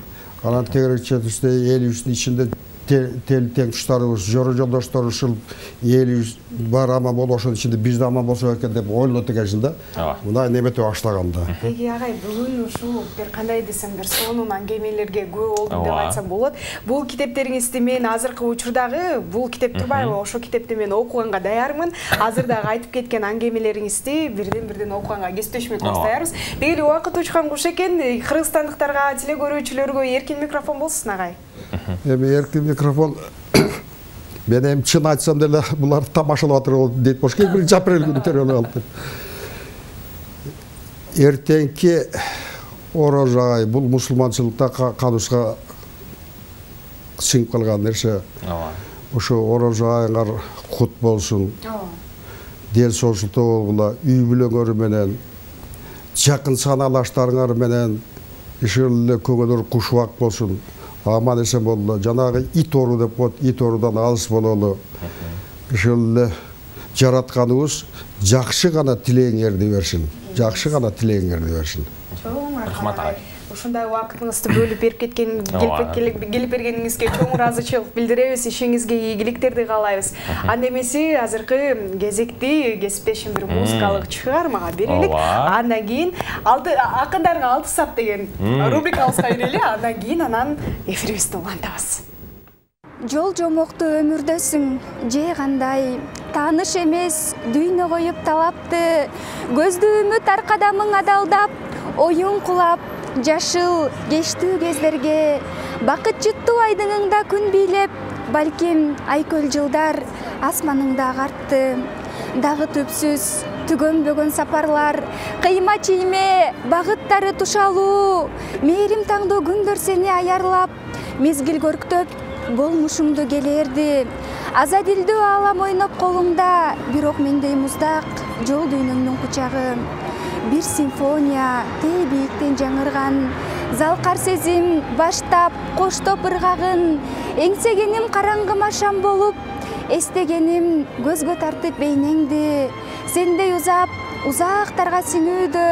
Анан тегерек четибизде элибиздин ичинде тең туштарыбыз, жора жолдоштор ушул элибиз бар аман болуп, ошонун ичинде биз да аман болсок экен деп ойлонот экенсиң да. Мындай неметип баштаганда. Деги агай, бүгүн ушул бир кандай десем бир сонун аңгемелерге күбө болдум деп айтсам болот. Бул китептериңизди мен азыркы учурдагы бул китеп турбайбы? Ошол китепти мен окуганга даярмын. Азыр дагы айтып кеткен аңгемелериңизди бирден окуганга кесиптешмекке даярбыз. Деги эле убакыт учкан куш экен. Кыргызстандыктарга, телекөрүүчүлөргө эркин микрофон болсун агай. Эми эркин микрофон мен эми чын айтсам деле булар тамашалап атыр дейт болуш керек. 1 апрель күнү төрөлүп алды. Эртеңки ороза ай бул мусулманчылыкта каныбызга сиңип калган нерсе. Ошо ороза айыңар кут болсун. Дел созултуу болгула, үй бүлөңөр менен, жакын саналаштарыңар менен ишул эле көңүлөр кушубак болсун. Аман эсен болду. Жанагы ит ору деп коет, ит орудан алыс бололу. Ошол эле жаратканыбыз жакшы гана тилегиңерди берсин. Жакшы гана тилегиңерди берсин. Чоң рахмат агай. Ушундай убакытыңызды бөлүп берип кеткен, келип бергениңизге чоң ыраазычылык билдиребиз. Ишиңизге ийгиликтерди каалайбыз. Анда эмеси азыркы кезекти кесиптешим бир музыкалык чыгармага берелик. Андан кийин акындарга 6 сап деген рубрикабызга кирели. Андан кийин эфирибизди улантабыз. жол жомокту өмүрдөсүң же кандай тааныш эмес дүйнө коюп талапты көздү үмүт аркадамың адалдап оюң кулап жашыл кечтүү кездерге бакыт жыттуу айдыңыңда күн бийлеп балким айкөл жылдар асманыңда агартты дагы түпсүз түгөнбөгөн сапарлар кыйма чийме багыттары тушалуу мээрим таңдоо күндөр сени аярлап мезгил көрктөп болмушуңду келерди азадилдүү аалам ойноп колуңда бирок мендей муздак жол дүйнөңдүн кучагы бир симфония тээ бийиктен жаңырган залкар сезим баштап коштоп ыргагын эңсегеним караңгыма шам болуп эстегеним көзгө тартып бейнеңди сендей узактарга сиңүүдө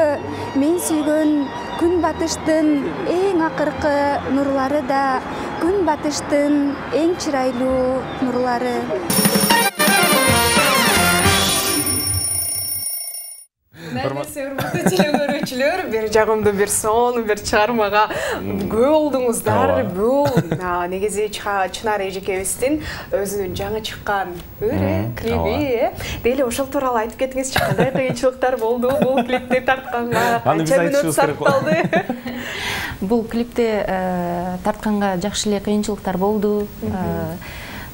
мен сүйгөн күн батыштын эң акыркы нурлары да күн батыштын эң чырайлуу нурлары. Урматтуу телекөрүүчүлөр, бир жагымдуу бир сонун бир чыгармага күбө болдуңуздар. Бул негизи Чынар эжекебиздин өзүнүн жаңы чыккан клиби. Дели ошол тууралуу айтып кетиңизчи, кандай кыйынчылыктар болду бул клипти тартканга? Канча мүнөт сарпталды? Бул клипти тартканга жакшы эле кыйынчылыктар болду.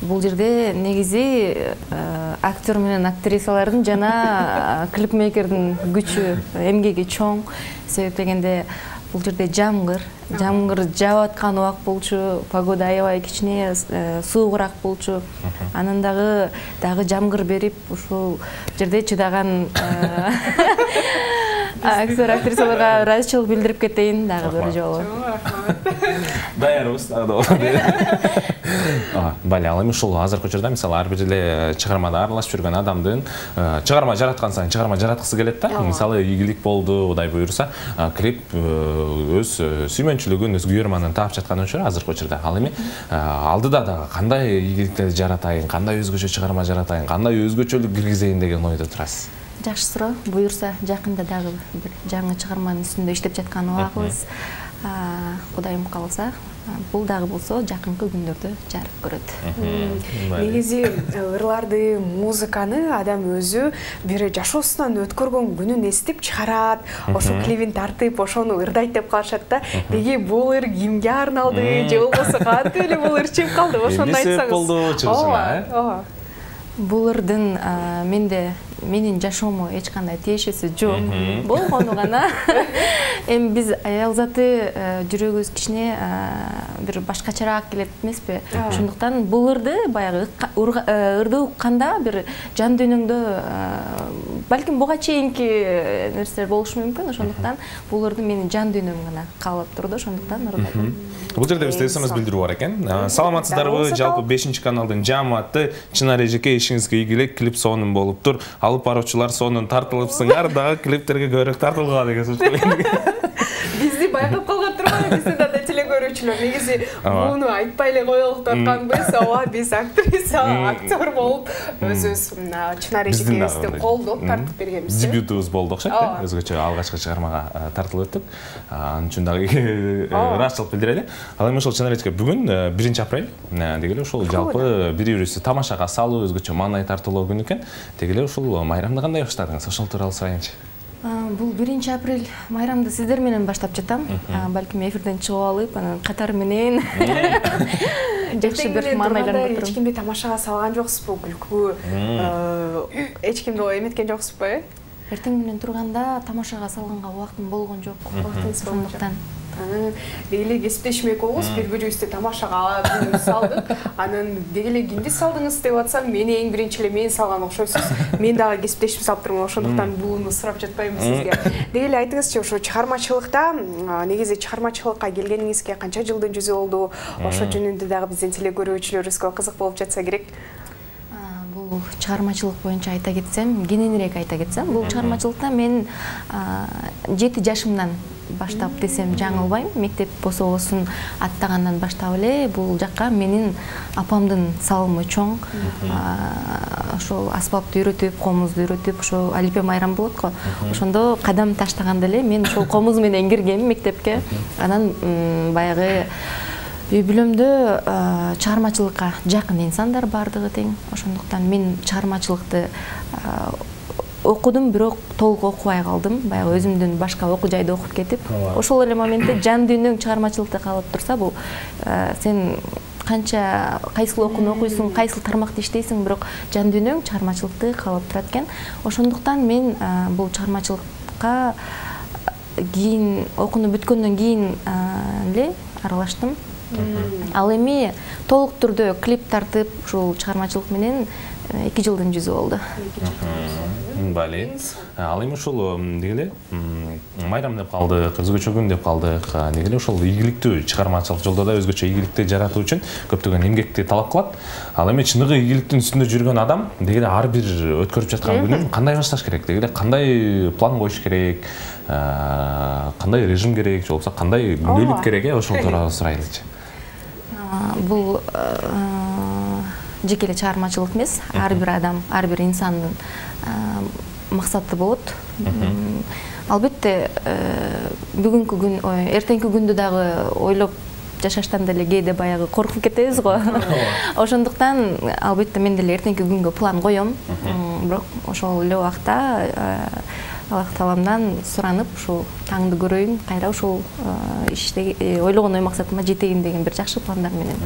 Бул жерде негизи актер менен актрисалардын жана клипмейкердин күчү, эмгеги чоң. Себеп дегенде бул жерде жамгыр жаап аткан убак болчу, погода аябай кичине суугураак болчу. Анан дагы жамгыр берип, ушул жерде чыдаган актер актрисаларга ыраазычылык билдирип кетейин дагы бир жолу. Даярбыз дагы да. Бали, ал эми ушул азыркы учурда мисалы ар бир эле чыгармада аралашып жүргөн адамдын чыгарма жараткан сайын чыгарма жараткысы келет да. Мисалы ийгилик болду, Кудай буйруса, клип өз сүймөнчүлүгүн, өз күйөрманын таап жаткан учур азыркы учурда. Ал эми алдыда дагы кандай ийгиликтерди жаратайын, кандай өзгөчө чыгарма жаратайын, кандай өзгөчөлүк киргизейин деген ойдо турасыз. Жакшы суроо. Буйруса жакында дагы бир жаңы чыгарманын үстүндө иштеп жаткан убагыбыз. Кудайым кааласа, бул дагы болсо жакынкы күндөрдө жарык көрөт. Негизи ырларды, музыканы адам өзү бир жашоосунан өткөргөн күнүн эстеп чыгарат, ошо клибин тартып, ошону ырдайт деп калышат да. Деги бул ыр кимге арналды, же болбосо кантип эле бул ыр чыгып калды, ошону айтсаңыз. Болду чыгышына, Бул ырдын менин жашоомо эч кандай тиешеси жок. Болгону гана. Эми биз аял заты жүрөгүбүз кичине бир башкачараак келет эмеспи? Ошондуктан бул ырды баягы ырды укканда бир жан дүйнөңдө балким буга чейинки нерселер болушу мүмкүн. Ошондуктан бул ырды менин жан дүйнөм гана каалап турду. Ошондуктан ырдадым. Бул жерде бизде СМС билдирүү бар экен. Саламатсыздарбы? Жалпы 5-каналдын жамааты Чынар эжеке ишиңизге ийгилик, клип сонун болуптур. Алып баруучулар сонун тартылыпсыңар, дагы клиптерге көбүрөөк тартылгыла деген сөз. Бизди байкап калган турбайбы бизде да телекөрүүчүлөр. Негизи муну айтпай эле коелук деп атканбыз. Ооба, биз актриса, актер болуп өзүбүз Чынар эжекебизди колдоп тартып бергенбиз. Дебютубуз болду окшойт да. Өзгөчө алгачкы чыгармага тартылып өттүк. Анын үчүн дагы ыраазычылык билдирели. Ал эми ошол Чынар эжеке бүгүн 1 апрель дегеле ошол жалпы бири-бирибизди тамашага салуу, өзгөчө маанай тартуулоо күнү экен. Дегеле ушул майрамды кандай баштадыңыз? Ошол тууралуу сурайынчы. Бул 1 апрель майрамды сиздер менен баштап жатам. Балким эфирден чыгып алып, анан катары менен жакшы бир маанайланып турам. Эч кимди тамашага салган жоксузбу? Күлкү эч кимди эметкен жоксузбу? Эртең менен турганда тамашага салганга убактым болгон жок. Ошондуктан дегеле кесиптешмек болуңуз, бири-бирибизди тамашага салдык. Анан дегеле кимди салдыңыз деп атсам, мени эң биринчи эле мен салган окшойсуз. Мен дагы кесиптешип салып турмун, ошондуктан буну сурап жатпайм сизге. Дегеле айтыңызчы, ошо чыгармачылыкта, негизи чыгармачылыкка келгениңизге канча жылдын жүзү болду? Ошо жөнүндө дагы биздин телекөрүүчүлөрүбүзгө кызык болуп жатса керек. Бул чыгармачылык боюнча айта кетсем, кененирээк айта кетсем, бул чыгармачылыкта мен 7 жашымдан баштап десем жаңылбайм. Мектеп бособосун аттагандан баштап эле бул жакка менин апамдын салымы чоң. Ошол аспапты үйрөтүп, комузду үйрөтүп, ошо Алипе майрам болот го. Ошондо кадам таштаганда эле мен ошол комуз менен киргем мектепке. Анан баягы үй бүлөмдө чыгармачылыкка жакын инсандар бардыгы тең. Ошондуктан мен чыгармачылыкты окудум, бирок толук окубай калдым. Баягы өзүмдүн башка окуу жайда окуп кетип, ошол эле моментте жан дүйнөң чыгармачылыкта калып турса, бул сен канча кайсыл окууну окуйсуң, кайсыл тармакта иштейсиң, бирок жан дүйнөң чыгармачылыкты каалап турат экен. Ошондуктан мен бул чыгармачылыкка кийин окууну бүткөндөн кийин эле аралаштым. Ал эми толук түрдө клип тартып, ушул чыгармачылык менен 2 жылдын жүзү болду. Бали. Ал эми ушул дегеле майрам деп калдык, өзгөчө күн деп калдык. Дегеле ушул ийгиликтүү чыгармачылык жолдо да өзгөчө ийгиликти жаратуу үчүн көптөгөн эмгекти талап кылат. Ал эми чыныгы ийгиликтин үстүндө жүргөн адам дегеле ар бир өткөрүп жаткан күнүн кандай башташ керек? Дегеле кандай план коюш керек? Кандай режим керек, же болбосо кандай күндөөлүк керек? Ошол тууралуу сурайлычы. Бул жеке эле чыгармачылык эмес, ар бир адам, ар бир инсандын максаты болот. Албетте бүгүнкү күн, эртеңки күндү дагы ойлоп жашаштан деле кээде баягы коркуп кетебиз го. Ошондуктан албетте мен деле эртеңки күнгө план коем. Бирок ошол эле убакта Аллах Тааламдан суранып, ушул таңды көрөйүн, кайра ушул иште ойлогон ой максатыма жетейин деген бир жакшы пландар менен.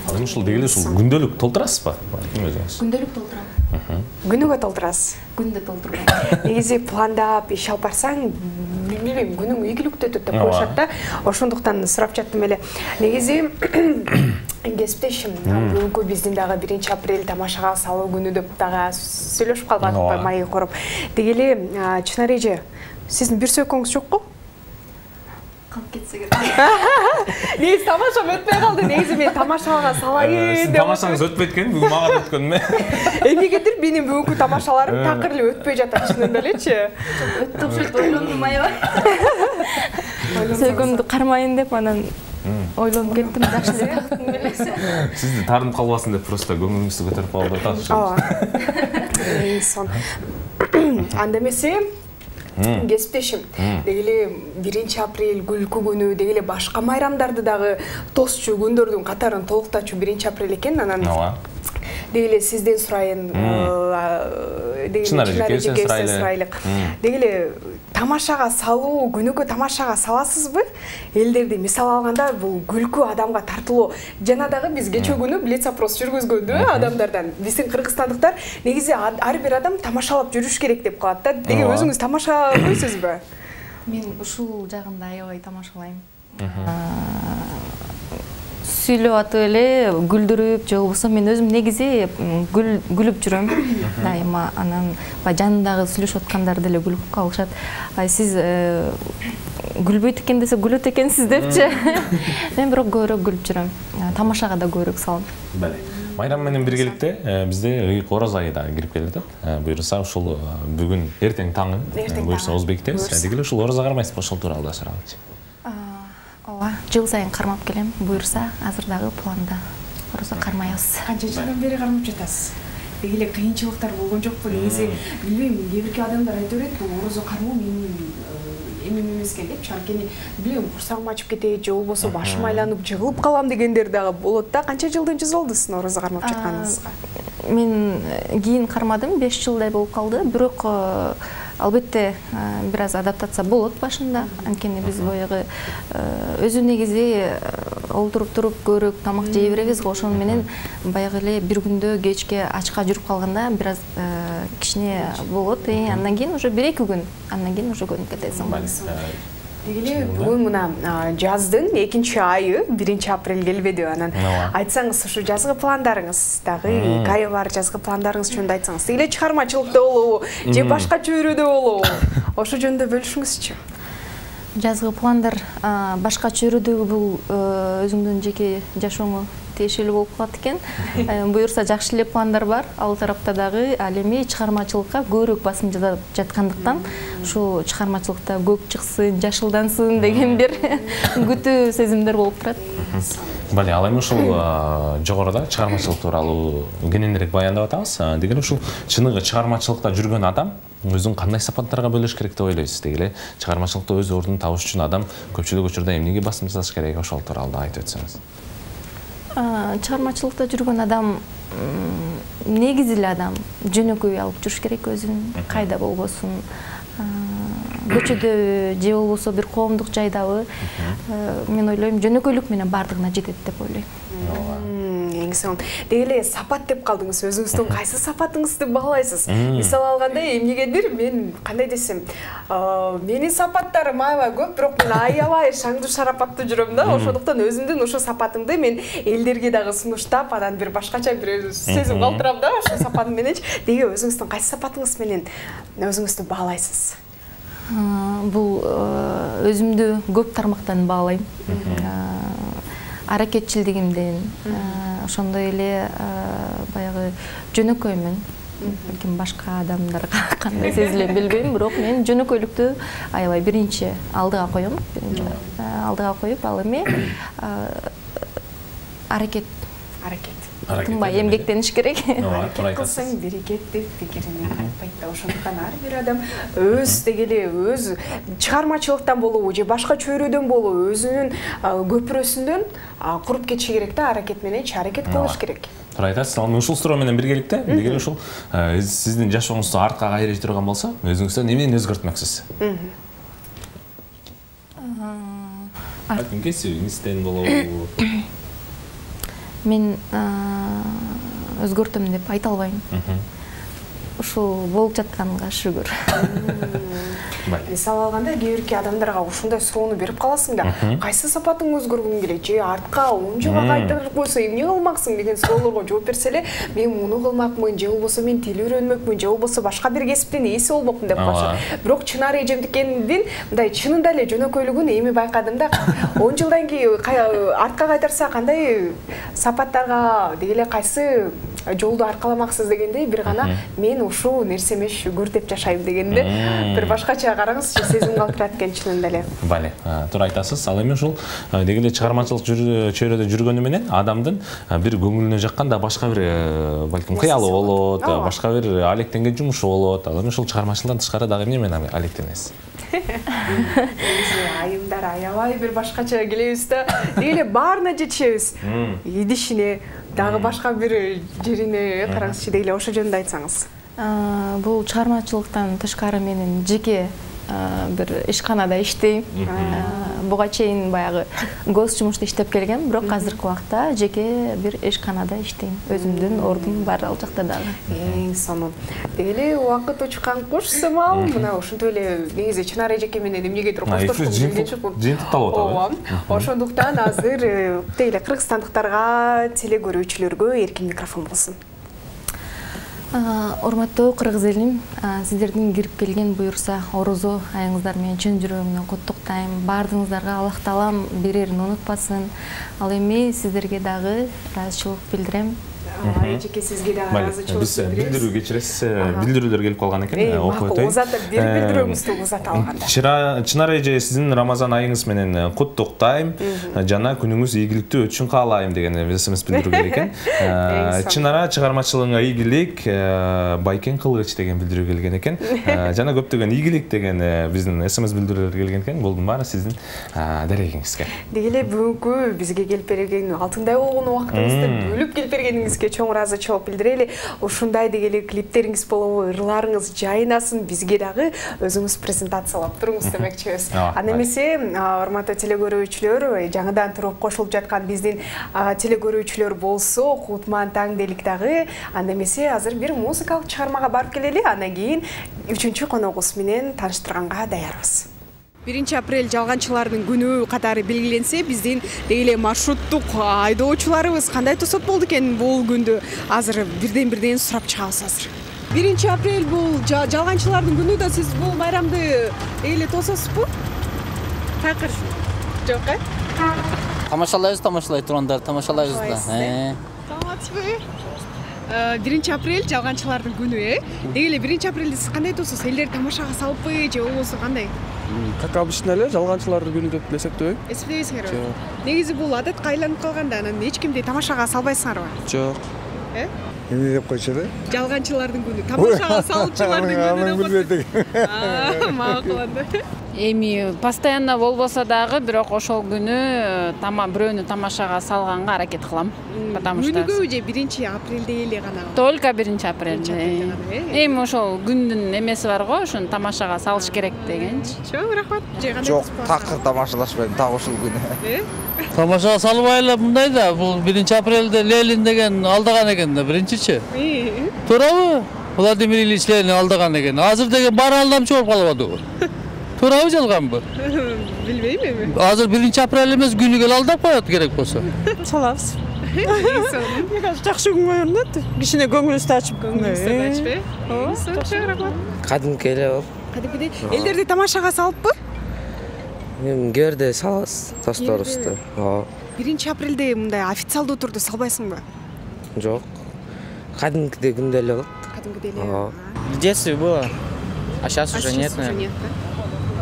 Ал эми ушул дегеле ушул күндөлүк толтурасызбы? Күндөлүк толтурам. Күнүгө толтурасыз? Күндө толтурбайм. Негизи пландап иш алып барсаң, билбейм, күнүң ийгиликтүү өтөт деп коюшат да. Ошондуктан сурап жаттым эле. Негизи кесиптешим бүгүнкү биздин дагы 1-апрель тамашага салуу күнү деп дагы сүйлөшүп калбадыкпы майы коруп. Дегеле Чынар эже, сиздин бир сөйкөңүз жокпу? Калып кетсе керек. Негизи тамашам өтпөй калды. Негизи мен тамашага салайын деп. Тамашаңыз өтпөй экен, бүгүн мага да өткөн эмне? Эмнегедир менин бүгүнкү тамашаларым такыр эле өтпөй жатат чынында элечи. Өттү окшойт, ойлондум аябай. Сөйгөмдү кармайын деп анан ойлонуп кеттим, жакшы эле тактым белеси. Сизди таарынып калбасын деп просто көңүлүңүздү көтөрүп калды да. Анда эмесе кесиптешим, дегеле 1-апрель күлкү күнү, дегеле башка майрамдарды дагы тосчу күндөрдүн катарын толуктачу 1-апрель экен. Анан дегеле сизден сурайын, дегеле сурайлык. Дегеле тамашага салуу, күнүгө тамашага саласызбы? Элдерди мисал алганда бул күлкү адамга тартылуу. Жана дагы биз кечээ күнү блиц-опрос жүргүзгөндө адамдардан биздин кыргызстандыктар негизи ар бир адам тамашалап жүрүш керек деп калат да. Деге өзүңүз тамашалайсызбы? Мен ушул жагында аябай тамашалайм. Сүйлөп атып эле күлдүрүп, же болбосо мен өзүм негизи күлүп жүрөм дайыма. Анан жанындагы сүйлөшүп аткандар деле күлүп калышат. Сиз күлбөйт экен десе күлөт экенсиз депчи. Мен бирок көбүрөөк күлүп жүрөм. Тамашага да көбүрөөк салам. Майрам менен биргеликте бизде ыйык ороз айы да кирип келет. Буюрса ушул бүгүн эртең таңы буюрса озбектебиз. Дегеле ушул орозо кармайсызбы? Ошол тууралуу да сурагычы. Ооба, жыл сайын кармап келем. Буюрса азыр дагы планда орозо кармайбыз. Канча жылдан бери кармап жатасыз? Дегеле кыйынчылыктар болгон жокпу? Негизи билбейм, кээ бирки адамдар айта берет, бул орозо кармоо менин эмем эмес экен депчи. Анткени билбейм, курсагым ачып кетет, же болбосо башым айланып жыгылып калам дегендер дагы болот да. Канча жылдын жүзү болду сиздин орозо кармап жатканыңызга? Мен кийин кармадым, 5 жылдай болуп калды. Бирок албетте бир аз адаптация болот башында. Анткени биз боягы өзү негизи олтуруп туруп көбүрөөк тамак жей беребиз го. Ошону менен баягы эле бир күндө кечке ачка жүрүп калганда бир аз кичине болот. Андан кийин уже 1-2 күн, андан кийин уже көнүп кетесиң. Дегеле бүгүн мына жаздын 2-айы 1-апрель келбеди. Анан айтсаңыз, ушу жазгы пландарыңыз дагы 2 ай бар, жазгы пландарыңыз жөнүндө айтсаңыз. Дегеле чыгармачылыкта болобу, же башка чөйрөдө болобу? Ошо жөнүндө бөлүшүңүзчү. Жазгы пландар башка чөйрөдөгү бул өзүңдүн жеке жашооңо тиешелүү болуп калат экен. Буюрса жакшы эле пландар бар. Ал тарапта дагы ал эми чыгармачылыкка көбүрөөк басым жаткандыктан ушу чыгармачылыкта көк чыксын, жашылдансын деген бир күтүү сезимдер болуп турат. Бали, ал эми ушул жогоруда чыгармачылык тууралуу кененирээк баяндап атабыз. Дегеле ушул чыныгы чыгармачылыкта жүргөн адам өзүн кандай сапаттарга бөлүш керек деп ойлойсуз? Дегеле чыгармачылыкта өз ордун табыш үчүн адам көпчүлүк учурда эмнеге басым жасаш керек? Ошол тууралуу айтып өтсөңүз. чыгармачылыкта жүргөн адам негизи эле адам жөнөкөй алып жүрүш керек өзүн, кайда болбосун, көчөдө же болбосо бир коомдук жайдабы, мен ойлойм жөнөкөйлүк менен бардыгына жетет деп ойлойм. Эң сонун. Деги эле сапат деп калдыңыз. Өзүңүздүн кайсы сапатыңызды баалайсыз? Мисалы алганда, эмнегедир мен кандай десем, менин сапаттарым аябай көп, бирок мен аябай шаңдуу шарапаттуу жүрөм да. Ошондуктан өзүмдүн ошо сапатымды мен элдерге дагы сунуштап, анан бир башкача бир сезим калтырам да ошо сапатым мененчи. Деги өзүңүздүн кайсы сапатыңыз менен өзүңүздү баалайсыз? Бул өзүмдү көп тармактан баалайм. Аракетчилдигимден, ошондой эле баягы жөнөкөймүн. Балким башка адамдарга кандай сезилем билбейм, бирок мен жөнөкөйлүктү аябай биринчи алдыга коём. Алдыга коюп, ал эми аракет. Тынбай эмгектениш керек. Аракет кылсаң берекет деп пикирине айтпайт да. Ошондуктан ар бир адам өз деги эле өз чыгармачылыктан болобу же башка чөйрөдөн болобу өзүнүн көпүрөсүндөн куруп кетиши керек да, аракет мененчи аракет кылыш керек. Туура айтасыз. Ал ушул суроо менен биргеликте, деги эле ушул сиздин жашооңузду артка кайрый турган болсо, өзүңүздө эмнени өзгөртмөксүз? Кесибиңизден болобу? Мен өзгөртөм деп айта албайм. Ушул болуп жатканга шүгүр. Мисалы алганда, кээ бирки адамдарга ушундай суроону берип каласың да, кайсы сапатың өзгөргүң келет, же артка 10 жылга кайтарып койсо эмне кылмаксың деген суроолорго жооп берсе эле, мен муну кылмакмын, же болбосо мен тил үйрөнмөкмүн, же болбосо башка бир кесиптин ээси болмокмун деп калышат. Бирок Чынар эжемдикенин мындай чынында эле жөнөкөйлүгүн эми байкадым да. 10 жылдан кийин артка кайтарса кандай сапаттарга деги эле кайсы жолду аркаламаксыз дегенде бир гана мен ушул нерсеме шүгүр деп жашайм дегенде бир башкача караңызчы, сезим калтырат экен чынында эле. Бале, туура айтасыз. Ал эми ушул деги эле чыгармачылык чөйрөдө жүргөнү менен адамдын бир көңүлүнө жаккан да башка бир балким кыялы болот, башка бир алектенген жумушу болот. Ал эми ушул чыгармачылыктан тышкары дагы эмне менен алектенесиз? Айымдар аябай бир башкача келебиз да. Деги эле баарына жетишебиз. Идишине, дагы башка бир жерине караңызчы, деги эле ошо жөнүндө айтсаңыз. Бул чыгармачылыктан тышкары менин жеке бир ишканада иштейм. Буга чейин баягы гос жумушта иштеп келгем, бирок азыркы убакта жеке бир ишканада иштейм. Өзүмдүн ордум бар ал жакта дагы. Эң сонун. Деги эле убакыт учкан куш сымал, мына ошентип эле негизи Чынар эжеке менен эмнегедир коштошкум келгенчи. Жыйынтыкталып атабы. Ошондуктан азыр деги эле кыргызстандыктарга, телекөрүүчүлөргө эркин микрофон болсун. Урматтуу кыргыз элим, сиздердин кирип келген буюрса орозо айыңыздар менен чын жүрөгүмдөн куттуктайм. Бардыгыңыздарга Аллах Таалам берерин унутпасын. Ал эми сиздерге дагы ыраазычылык билдирем. Эжеке сизге дагы ыраазычылык билдиребиз. Билдирүү кечиресиз, билдирүүлөр келип калган экен. Окуп өтөйүн. Узатып билдирүүңүздү узата алганда. Чынар эже, сиздин Рамазан айыңыз менен куттуктайм. Жана күнүңүз ийгиликтүү өтүшүн каалайм деген СМС билдирүү келген экен. Чынара чыгармачылыгыңа ийгилик, байкен кылгыч деген билдирүү келген экен. Жана көптөгөн ийгилик деген биздин СМС билдирүүлөр келген экен. Болдун баары сиздин дарегиңизге. Деги эле бүгүнкү бизге келип берген алтындай болгон убактыңызды бөлүп келип бергениңизге чоң ыраазычылык билдирели. Ушундай деги эле клиптериңиз болобу, ырларыңыз жайнасын, бизге дагы өзүңүз презентациялап туруңуз демекчибиз. Анда эмесе, урматтуу телекөрүүчүлөр, жаңыдан туруп кошулуп жаткан биздин телекөрүүчүлөр болсо, кутман таң делик дагы. Анда эмесе, азыр бир музыкалык чыгармага барып келели, андан кийин 3-чү коногубуз менен тааныштырганга даярбыз. 1 апрель жалганчылардын күнү катары белгиленсе, биздин деги эле маршруттук айдоочуларыбыз кандай тосот болду экен бул күндү? Азыр бирден сурап чыгабыз азыр. 1 апрель бул жалганчылардын күнү да, сиз бул майрамды эле тососузбу? Такыр жок, Тамашалай тургандар, тамашалайбыз да. Саламатсызбы? 1 апрель жалганчылардын күнү, деги эле 1 апрелди сиз кандай тососуз? Элдер тамашага салыппы же болбосо кандай? Как обычно эле жалганчылардын күнү деп эсептебейм. Эсептебейсиңерби? Негизи бул адатка айланып калганда, анан эч кимди тамашага салбайсыңарбы? Жок. Эмне деп койчу эле? Жалганчылардын күнү, тамашага салуучулардын күнү деп койсо. Макул анда. Эми постоянно болбосо дагы, бирок ошол күнү бирөөнү тамашага салганга аракет кылам. Потому что Күнүгө же 1-апрелде эле гана. Только 1-апрелде. Эми ошол күндүн эмеси бар го, ошону тамашага салыш керек дегенчи. Чоң рахмат. Жок, такыр тамашалашпайм, так ушул күнү. Тамашага салбай эле мындай да, бул 1-апрелде Ленин деген алдаган экен да, биринчичи. Туурабы? Владимир Ильич Ленин алдаган экен. Азыр деген баары алдамчы болуп калбадыбы? Туурабы жалганбы? Билбейм эми. Азыр 1-апрель эмес, күнүгө эле алдап коет керек болсо. Салабыз. Жакшы күн көрүнөт. Кичине көңүлүбүздү ачып. Чоң рахмат. Кадимки эле бол. Кадимкидей элдерди тамашага салыппы? Көрдө салабыз досторубузду. 1-апрелде мындай официалдуу турду салбайсыңбы? Жок. Кадимкидей күндө эле болот. Кадимкидей эле. В детстве было, а сейчас уже нет, наверное.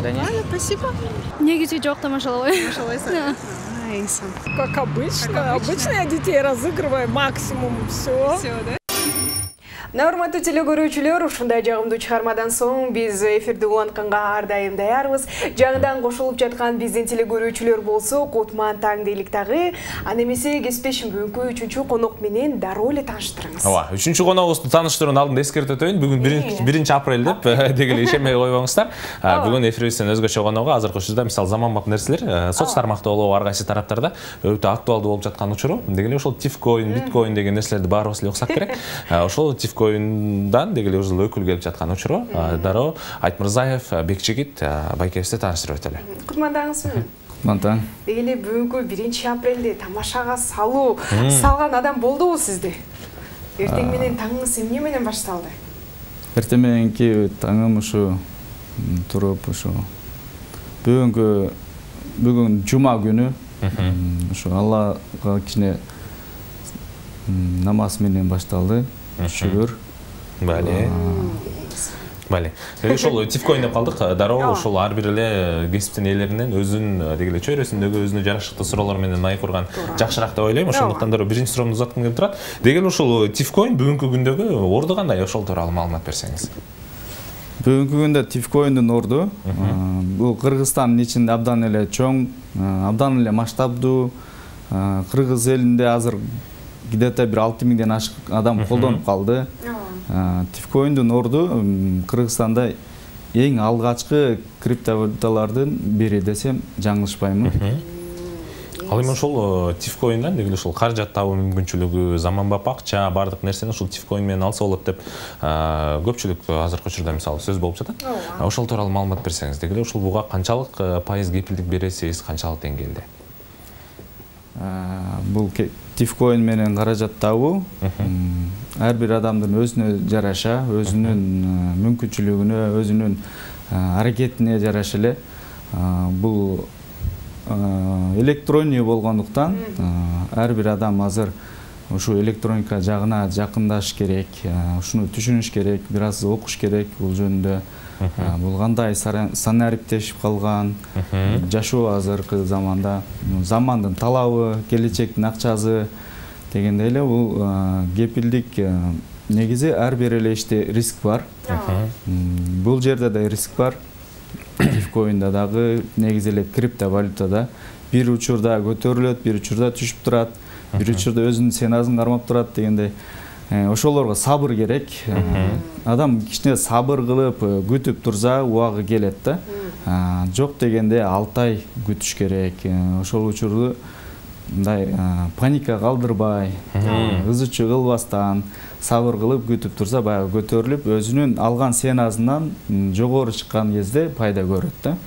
Да нет. Спасибо. Негизи жок тамашалабайм. Тамашалайсың? Как обычно. Обычно я детей разыгрываю максимум. Все. Все, да? Урматтуу телекөрүүчүлөр, ушундай жагымдуу чыгармадан соң биз эфирди улантканга ар дайым даярбыз. Жаңыдан кошулуп жаткан биздин телекөрүүчүлөр болсо, кутман таң дейлик дагы. Аны эмесе кеспешим бүгүнкү 3-чү конок менен дароо эле тааныштырыңыз. Ооба, 3-чү коногубузду тааныштыруунун алдында эскертип өтөйүн. Бүгүн 1-апрель деп деги эле ишенбей койбоңуздар. Бүгүн эфирибиздин өзгөчө коногу азыркы учурда мисалы заманбап нерселер соц тармакта болобу ар кайсы тараптарда өтө актуалдуу болуп жаткан учуру. Деги эле ошол тифкоин, биткоин деген нерселерди баарыбыз эле уксак керек. Ошол тифкоиндан деги эле ушул өкүл келип жаткан учуру дароо Айтмырзаев Бекжигит байкебизди тааныштырып өтөлү. Кутмандаңызбы? Кутмантаң. Деги эле бүгүнкү 1-апрелде тамашага салган адам болдубу сизде? Эртең менен таңыңыз эмне менен башталды? Эртең мененки таңым ушу туруп ушу бүгүн жума күнү ушу Аллага кичине намаз менен башталды. Шүгүр. Бали. Ошол тифкоин деп калдык. Дароо ошол ар бир эле кесиптин ээлеринен өзүнүн деги эле чөйрөсүндөгү өзүнө жарашыктуу суроолор менен ай курган жакшыраак деп ойлойм. Ошондуктан дароо биринчи суроону узаткым келип турат. Деги эле ушул тифкоин бүгүнкү күндөгү орду кандай? Ошол тууралуу маалымат берсеңиз. Бүгүнкү күндө тифкоиндин орду бул Кыргызстандын ичинде абдан эле чоң, абдан эле масштабдуу. Кыргыз элинде азыр где-то 6000ден ашык адам колдонуп калды. Тифкоиндин орду Кыргызстанда эң алгачкы криптовалюталардын бири десем жаңылышпаймын. Ал эми ошол тифкоиндан деги эле ушул каражат табуу мүмкүнчүлүгү, заманбап акча, бардык нерсени ушул тифкоин менен алса болот деп көпчүлүк азыркы учурда мисалы сөз болуп жатат. Ошол тууралуу маалымат берсеңиз, деги эле ушул буга канчалык пайыз кепилдик бересиз, канчалык деңгээлде? Бул тифкоин менен каражат табуу ар бир адамдын өзүнө жараша, өзүнүн мүмкүнчүлүгүнө, өзүнүн аракетине жараша эле. Бул электрония болгондуктан ар бир адам азыр ушу электроника жагына жакындаш керек, ушуну түшүнүш керек, бир аз окуш керек бул жөнүндө. Бул кандай санариптешип калган, жашоо азыркы заманда, замандын талабы, келечектин акчасы дегендей эле бул кепилдик негизи ар бир эле иште риск бар. Бул жерде да риск бар. Тифкоинда дагы негизи эле криптовалютада бир учурда көтөрүлөт, бир учурда түшүп турат, бир учурда өзүнүн сеназын кармап турат дегендей. Ошолорго сабыр керек. Адам кичине сабыр кылып күтүп турса, убагы келет да. Жок дегенде 6 ай күтүш керек. Ошол учурду мындай паника калдырбай, ызычы кылбастан, сабыр кылып күтүп турса, баягы көтөрүлүп, өзүнүн алган сеназынан жогору чыккан кезде пайда көрөт да.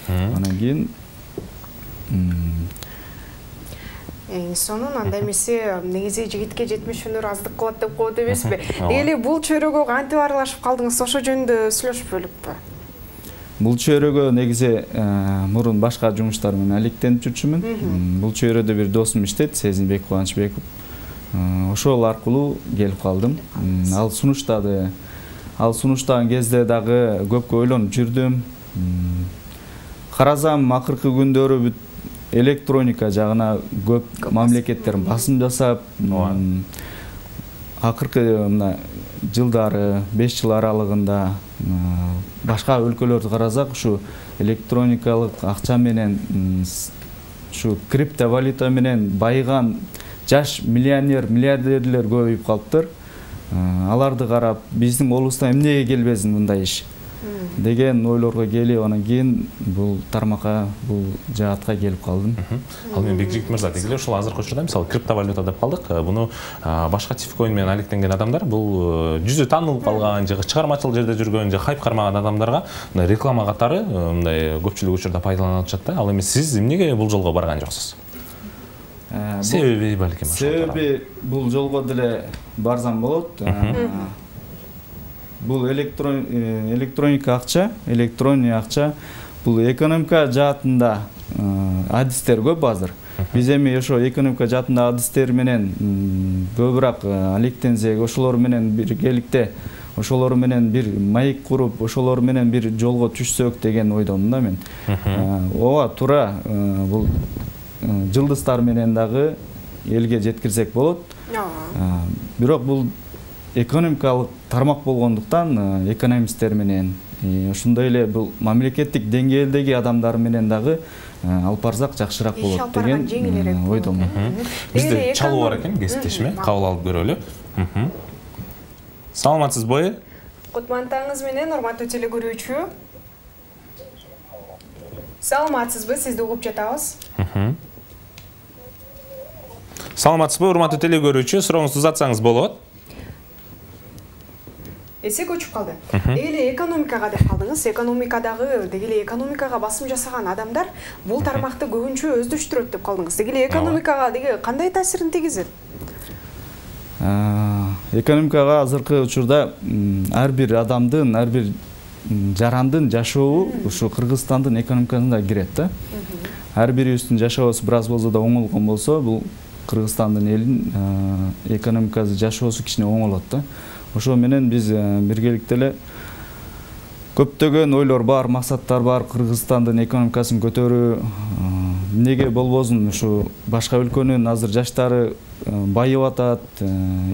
Анан кийин сонун анда эмесе негизи жигитке жетмиш өнөр аздык кылат деп коет эмеспи? Эли бул чөйрөгө кантип аралашып калдыңыз? Ошо жөнүндө сүйлөшпөлүкпү? Бул чөйрөгө негизи мурун башка жумуштар менен алектенип жүрчүмүн. Бул чөйрөдө бир досум иштейт, Сезимбек Кубанычбеков. Ошол аркылуу келип калдым. Ал сунуштады. Ал сунуштаган кезде дагы көпкө ойлонуп жүрдүм. Карасам акыркы күндөрү электроника жагына көп мамлекеттер басым жасап, акыркы мына жылдары 5 жыл аралыгында башка өлкөлөрдү карасак, ушу электроникалык акча менен ушу криптовалюта менен байыган жаш миллиардерлер көбөйүп калыптыр. Аларды карап, биздин колубуздан эмнеге келбесин мындай иш деген ойлорго келип, анан кийин бул тармакка, бул жаатка келип калдым. Ал мен Бекжигит мырза, дегеле ушул азыркы учурда мисалы криптовалюта деп калдык. Буну башка тифкоин менен алектенген адамдар, бул жүзү таанылып калган, же чыгармачыл жерде жүргөн, же хайп кармаган адамдарга мындай реклама катары мындай көпчүлүк учурда пайдаланып атышат да. Ал эми сиз эмнеге бул жолго барган жоксуз? Себеби балким ошол. Себеби бул жолго деле барсам болот. Бул электроника акча, электронный акча, бул экономика жаатында адистер көп азыр. Биз эми ошо экономика жаатында адистер менен көбүрөөк алектенсек, ошолор менен биргеликте, ошолор менен бир маек куруп, ошолор менен бир жолго түшсөк деген ойдомун да мен. Ооба туура, бул жылдыздар менен дагы элге жеткирсек болот. Бирок бул экономикалык тармак болгондуктан экономисттер менен, ошондой эле бул мамлекеттик деңгээлдеги адамдар менен дагы алып барсак жакшыраак болот деген ойдомун. Бизде чалуу бар экен, кесиптешиме кабыл алып көрөлү. Саламатсызбы? Кутмантаңыз менен урматтуу теле көрүүчү. Саламатсызбы, сизди угуп жатабыз. Саламатсызбы, урматтуу теле көрүүчү, сурооңузду узатсаңыз болот. Эсе көчүп калды. Дегеле экономикага деп калдыңыз. Экономикадагы, дегеле экономикага басым жасаган адамдар бул тармакты көбүнчө өздөштүрөт деп калдыңыз. Дегеле экономикага деге кандай таасирин тийгизет? Экономикага азыркы учурда ар бир адамдын, ар бир жарандын жашообу ушу Кыргызстандын экономикасына кирет да. Ар бирибиздин жашообуз бир аз болсо да оңолгон болсо, бул Кыргызстандын элинин экономикасы жашоосу кичине оңолот да. Ошо менен биз биргеликте эле көптөгөн ойлор бар, максаттар бар, Кыргызстандын экономикасын көтөрүү, эмнеге болбосун, ушу башка өлкөнүн азыр жаштары байып атат,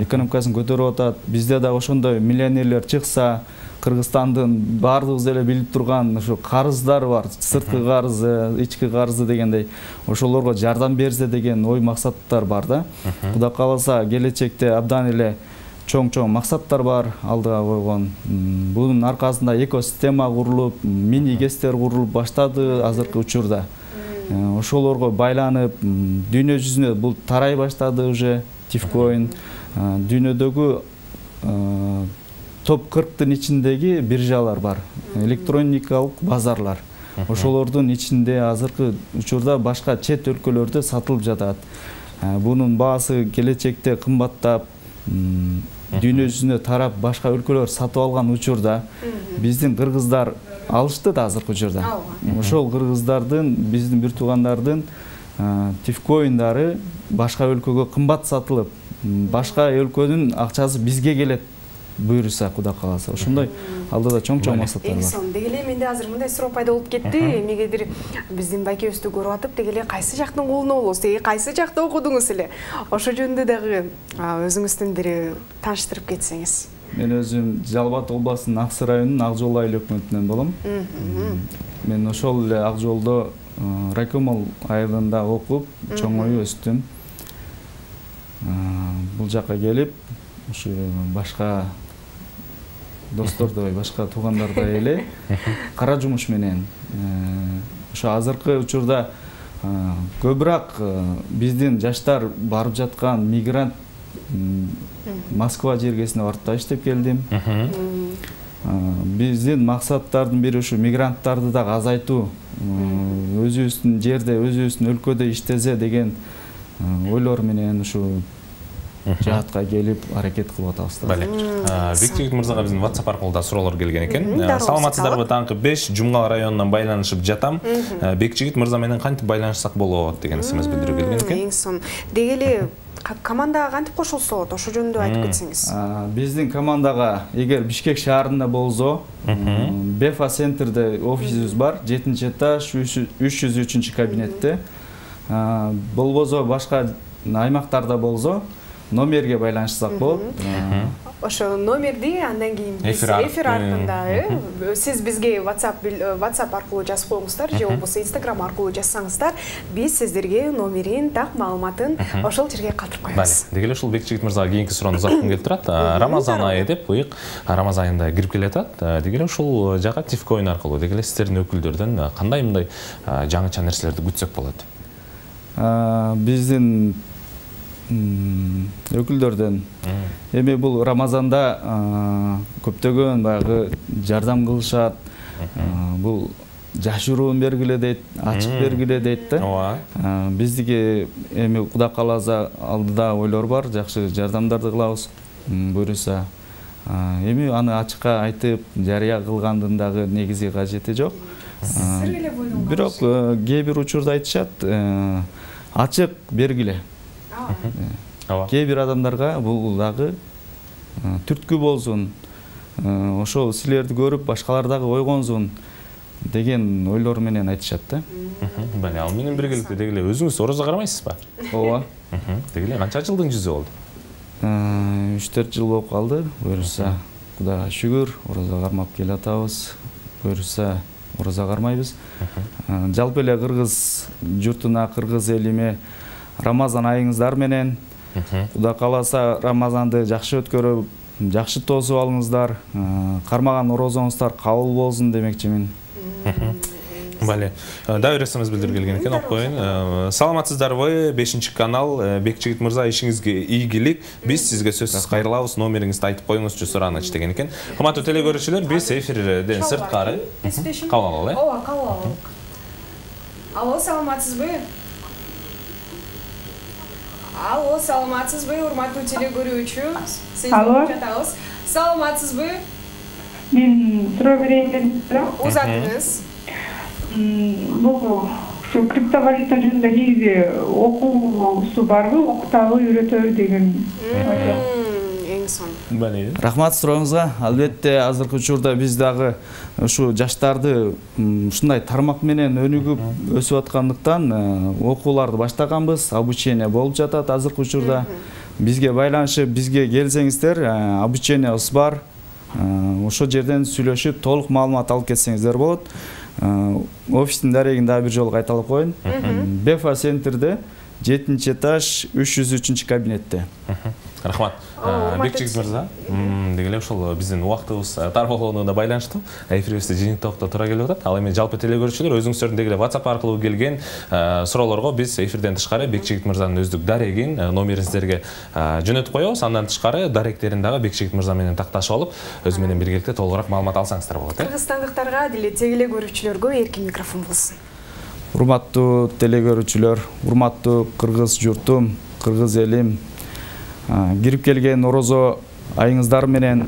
экономикасын көтөрүп атат. Бизде да ошондой миллионерлер чыкса, Кыргызстандын баардыгыбыз эле билип турган ушу карыздар бар, сырткы карызы, ички карызы дегендей, ошолорго жардам берсе деген ой максаттар бар да. Кудай кааласа келечекте абдан эле чоң максаттар бар алдыга койгон. Бунун аркасында экосистема курулуп, мини ГЭСтер курулуп баштады азыркы учурда. Ошолорго байланып, дүйнө жүзүнө бул тарай баштады уже тифкоин. Дүйнөдөгү топ 40-тын ичиндеги биржалар бар, электроникалык базарлар. Ошолордун ичинде азыркы учурда башка чет өлкөлөрдө сатылып жатат. Бунун баасы келечекте кымбаттап, дүйнө жүзүнө тарап башка өлкөлөр сатып алган учурда биздин кыргыздар алышты да азыркы учурда. Ошол кыргыздардын, биздин бир туугандардын тифкоиндары башка өлкөгө кымбат сатылып, башка өлкөнүн акчасы бизге келет буюрса, Кудай кааласа. Ошондой алдыда чоң максаттар бар. Дегеле менде азыр мындай суроо пайда болуп кетти. Эмнегедир биздин байкебизди көрүп атып, дегеле кайсы жактын колуна болосуз, кайсы жакта окудуңуз эле? Ошо жөнүндө дагы өзүңүздүн бир тааныштырып кетсеңиз. Мен өзүм Жалал Абад областынын Аксы районунун Ак Жол айыл өкмөтүнөн болом. Мен ошол эле Ак Жолдо Райкомол айылында окуп, чоңоюп өстүм. Бул жакка келип, ушу башка достордой, башка туугандардай эле кара жумуш менен ошо азыркы учурда көбүрөөк биздин жаштар барып жаткан мигрант Москва жергесине барып да иштеп келдим. Биздин максаттардын бири ушу мигранттарды дагы азайтуу, өзүбүздүн жерде, өзүбүздүн өлкөдө иштесе деген ойлор менен ушу жаатка келип аракет кылып атабыз. Бекжигит мырзага биздин WhatsApp аркылуу да суроолор келген экен. Саламатсыздарбы, таңкы 5 Жумгал районунан байланышып жатам. Бекжигит мырза менен кантип байланышсак болот деген смс билдирүү келген экен. Эң сон. Дегеле командага кантип кошулса болот? Ошо жөнүндө айтып кетсеңиз. Биздин командага эгер Бишкек шаарында болсо, Бефа центрде офисибиз бар, 7-этаж, 303 кабинетте. Болбосо башка аймактарда болсо номерге байланышсак болот. ошо номерди андан кийин эфир аркында сиз бизге WhatsApp аркылуу жазып коюңуздар же болбосо Instagram аркылуу жазсаңыздар, биз сиздерге номерин, так маалыматын ошол жерге калтырып коебуз. Деги эле ушул Бекжигит мырзага кийинки суроону узаткым келип турат. Рамазан айы деп буйык Рамазан айында кирип келатат. Деги эле ушул жака Тифкоин аркылуу деги эле сиздердин өкүлдөрдөн кандай мындай жаңыча нерселерди күтсөк болот? Биздин өкүлдөрдөн эми бул Рамазанда көптөгөн баягы жардам кылышат. Бул жашыруун бергиле дейт, ачык бергиле дейт да. Биздики эми Кудай кааласа алдыда ойлор бар, жакшы жардамдарды кылабыз буюрса. Эми аны ачыкка айтып, жарыя кылгандын дагы негизи кажети жок. Бирок кээ бир учурда айтышат, ачык бергиле. Кээ бир адамдарга бул дагы түрткү болсун, ошол силерди көрүп башкалар дагы ойгонсун деген ойлор менен айтышат да. Бали, ал менен биргеликте деги эле өзүңүз орозо кармайсызбы? Ооба. Деги эле канча жылдын жүзү болду? 3-4 жыл болуп калды. Буюрса, Кудайга шүгүр, орозо кармап келатабыз. Буюрса, орозо кармайбыз. Жалпы эле кыргыз журтуна, кыргыз элиме Рамазан айыңыздар менен Кудай кааласа Рамазанды жакшы өткөрүп, жакшы тосуп алыңыздар. Кармаган орозоңуздар кабыл болсун демекчимин. Бали, да өресіміз білдір келген екен, оқ қойын. Саламатсыздарбы, 5-ші канал, Бекжигит мырза, ішіңізге ийгилик. Біз сізге сөзсіз қайырлауыз, номеріңізді айтып қойыңыз, жүрсұраны açты деген екен. Қымат өтеле көрішілер, біз эфирден сырт қары. Қабыл алалы, Ова, қабыл алалы. Алло, саламатсызбы? Алло, саламатсызбы, урматтуу теле көрүүчү. Алло. Саламатсызбы? Мен суроо берейин дедим. Узатыңыз. Бул ушу криптовалюта жөнүндө негизи окуусу барбы, окутабы, үйрөтөбү деген. Эң сонун. Рахмат сурооңузга. Албетте азыркы учурда биз дагы ушу жаштарды ушундай тармак менен өнүгүп өсүп аткандыктан окууларды баштаганбыз, обучение болуп жатат азыркы учурда. Бизге байланышып, бизге келсеңиздер, обучениябыз бар. Ошол жерден сүйлөшүп, толук маалымат алып кетсеңиздер болот. Офистин дарегин дагы бир жолу кайталап коеюн. Бефа центрде 7-этаж 303 кабинетте. Рахмат. Бекжигит мырза, деги эле ушул биздин убактыбыз тар болгондугуна байланыштуу эфирибизде жыйынтык токто туура келип атат. Ал эми жалпы теле көрүүчүлөр өзүңүздөрдүн деги эле WhatsApp аркылуу келген суроолорго биз эфирден тышкары Бекжигит мырзанын өздүк дарегин, номериңиздерге жөнөтүп коебуз. Андан тышкары даректерин дагы Бекжигит мырза менен такташып алып, өзү менен биргеликте толугураак маалымат алсаңыздар болот. Кыргызстандыктарга деле теле көрүүчүлөргө эркин микрофон болсун. Урматтуу теле көрүүчүлөр, урматтуу кыргыз журтум, кыргыз элим, кирип келген орозо айыңыздар менен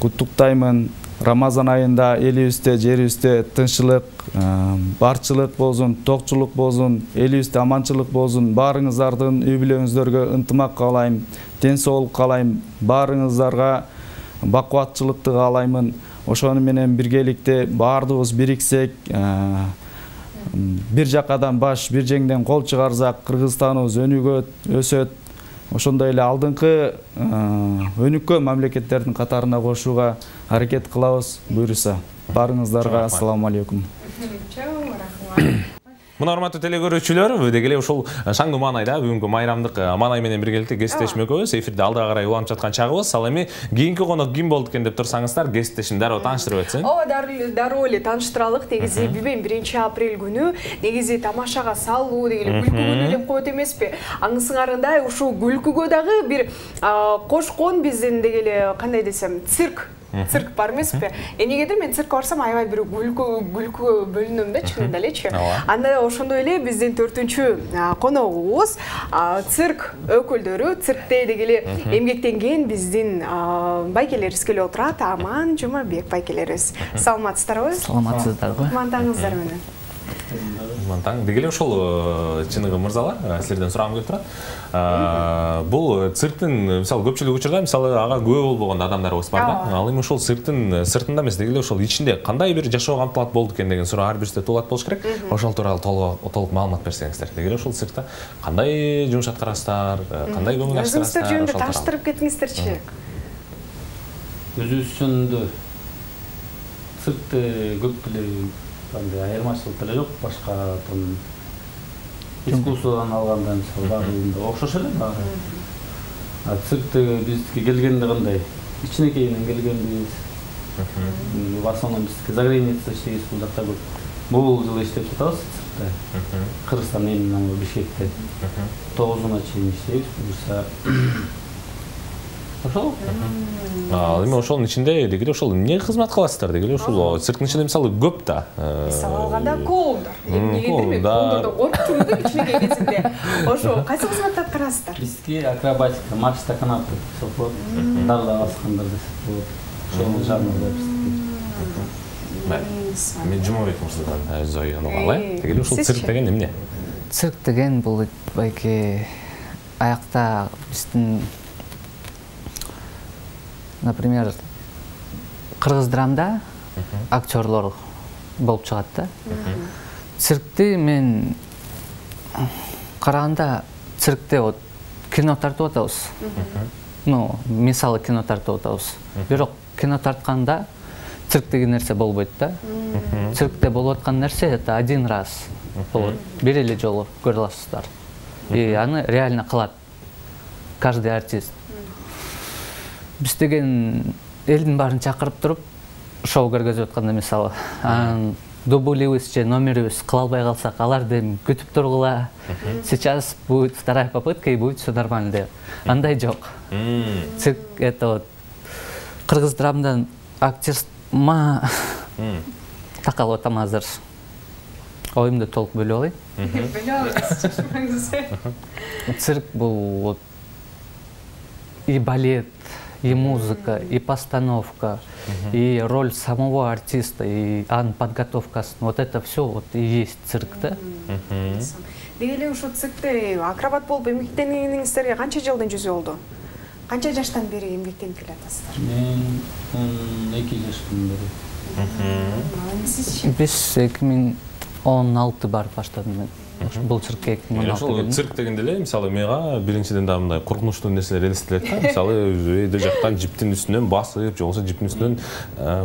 куттуктаймын. Рамазан айында элибизде, жерибизде тынччылык, барчылык болсун, токчулук болсун, элибизде аманчылык болсун. Баарыңыздардын үй бүлөңүздөргө ынтымак каалайм, ден соолук каалайм. Баарыңыздарга бакубатчылыкты каалаймын. Ошону менен биргеликте баардыгыбыз бириксек, бир жакадан баш, бир жеңден кол чыгарсак, Кыргызстаныбыз өнүгөт, өсөт. Ошондой эле алдыңкы өнүккөн мамлекеттердин катарына кошууга аракет кылабыз буюрса. Баарыңыздарга ассаламу алейкум. Мына урматтуу теле көрүүчүлөр, деги эле ушул шаңдуу маанайда бүгүнкү майрамдык маанай менен биргеликте кесиптешмөкөбүз. Эфирде алдыга карай уланып жаткан чагыбыз. Ал эми кийинки конок ким болду экен деп турсаңыздар, кесиптешин дароо тааныштырып өтсүн. Ооба, дароо эле тааныштыралык. Негизи бүгүн 1-апрель күнү негизи тамашага салуу деги эле күлкү күнү деп коет эмеспи? Аңысыңарында ушул күлкүгө дагы бир кошкон биздин деги эле кандай десем, цирк бар эмеспи? Энегедир мен циркке барсам аябай бир күлкүгө бөлүнөм да, чынында элечи. Анда ошондой эле биздин 4-чү коногубуз цирк өкүлдөрү, циркте деги эле эмгектенген биздин байкелерибиз келип отурат. Аман Жумабек байкелерибиз. Саламатсыздарбы? Саламатсыздарбы? Кумандаңыздар менен. Таң деги эле ошол чыныгы мырзалар, силерден сурагым келип турат. Бул цирктин мисалы көпчүлүк учурда мисалы ага күбө болбогон адамдарыбыз бар да. Ал эми ошол цирктин сыртында эмес, деги эле ошол ичинде кандай бир жашоо камтылат болду экен деген суроо ар бирибизде туулат болуш керек. Ошол тууралуу толук маалымат берсеңиздер. Деги эле ошол циркта кандай жумуш аткарасыздар, кандай көңүл ачтырасыздар? Өзүңүздөр жөнүндө тааныштырып кетиңиздерчи. өзүбүз үчүн циркте көп деле андай айырмачылык деле жок, башкадан искусстводан алганда мисалы баардыгында окшош эле баары. Цирктеги биздики келгенде кандай? Кичинекейинен келгенбиз. В основном биздики Заграница иштейбиз бул жакта көп. Бул жылы иштеп жатабыз циркте. Кыргызстан элинен Бишкекте 9-уна чейин иштейбиз. Буюрса ошол. Эми ошонун ичинде дегеле ошол эмне кызмат кыласыздар дегеле ошол цирктин ичинде мисалы көп да. Мисалы алганда клоундар. Эмнегедир мен клоундардан коркуп жүрдүм да кичинекей кезимде. Ошо кайсы кызматты аткарасыздар? Бизге акробатика, мачта канаты сокот, дарда баскандар десек болот. Ошол жанрда биздики. Мен Жумабек мырзадан өз ойун алалы. Дегеле ушул цирк деген эмне? Цирк деген бул байке аякта биздин, например, кыргыз драмда актерлор болуп чыгат да. Циркти мен караганда циркте вот кино тартып атабыз. Ну, мисалы кино тартып атабыз. Бирок кино тартканда цирк деген нерсе болбойт да. Циркте болуп аткан нерсе это один раз болот. Бир эле жолу көрө аласыздар. И аны реально кылат каждый артист. Биз деген элдин баарын чакырып туруп шоу көргөзүп атканда мисалы, дублибиз же номерибиз кыла албай калсак, аларды күтүп тургула. Сейчас будет вторая попытка и будет все нормально деп. Андай жок. Цирк это вот кыргыз драмадан актерма такалып атам азыр. Оюмду толук бөлө алайын. Цирк бул вот и балет, и музыка, и постановка, и роль самого артиста, и подготовка. Вот это все вот и есть цирк, да? Дегеле ушул циркте акробат болуп эмгектенгениңиздерге канча жылдан жүзү болду? Канча жаштан бери эмгектенип келатасыздар? Мен 12 жаштан бери. Биз 2016 барып баштадым мен. Бул циркке 2016 ошол цирк дегенде эле мисалы мага биринчиден да мындай коркунучтуу нерселер элестетилет да. Мисалы өйдө жактан жиптин үстүнөн басып, же болбосо жиптин үстүнөн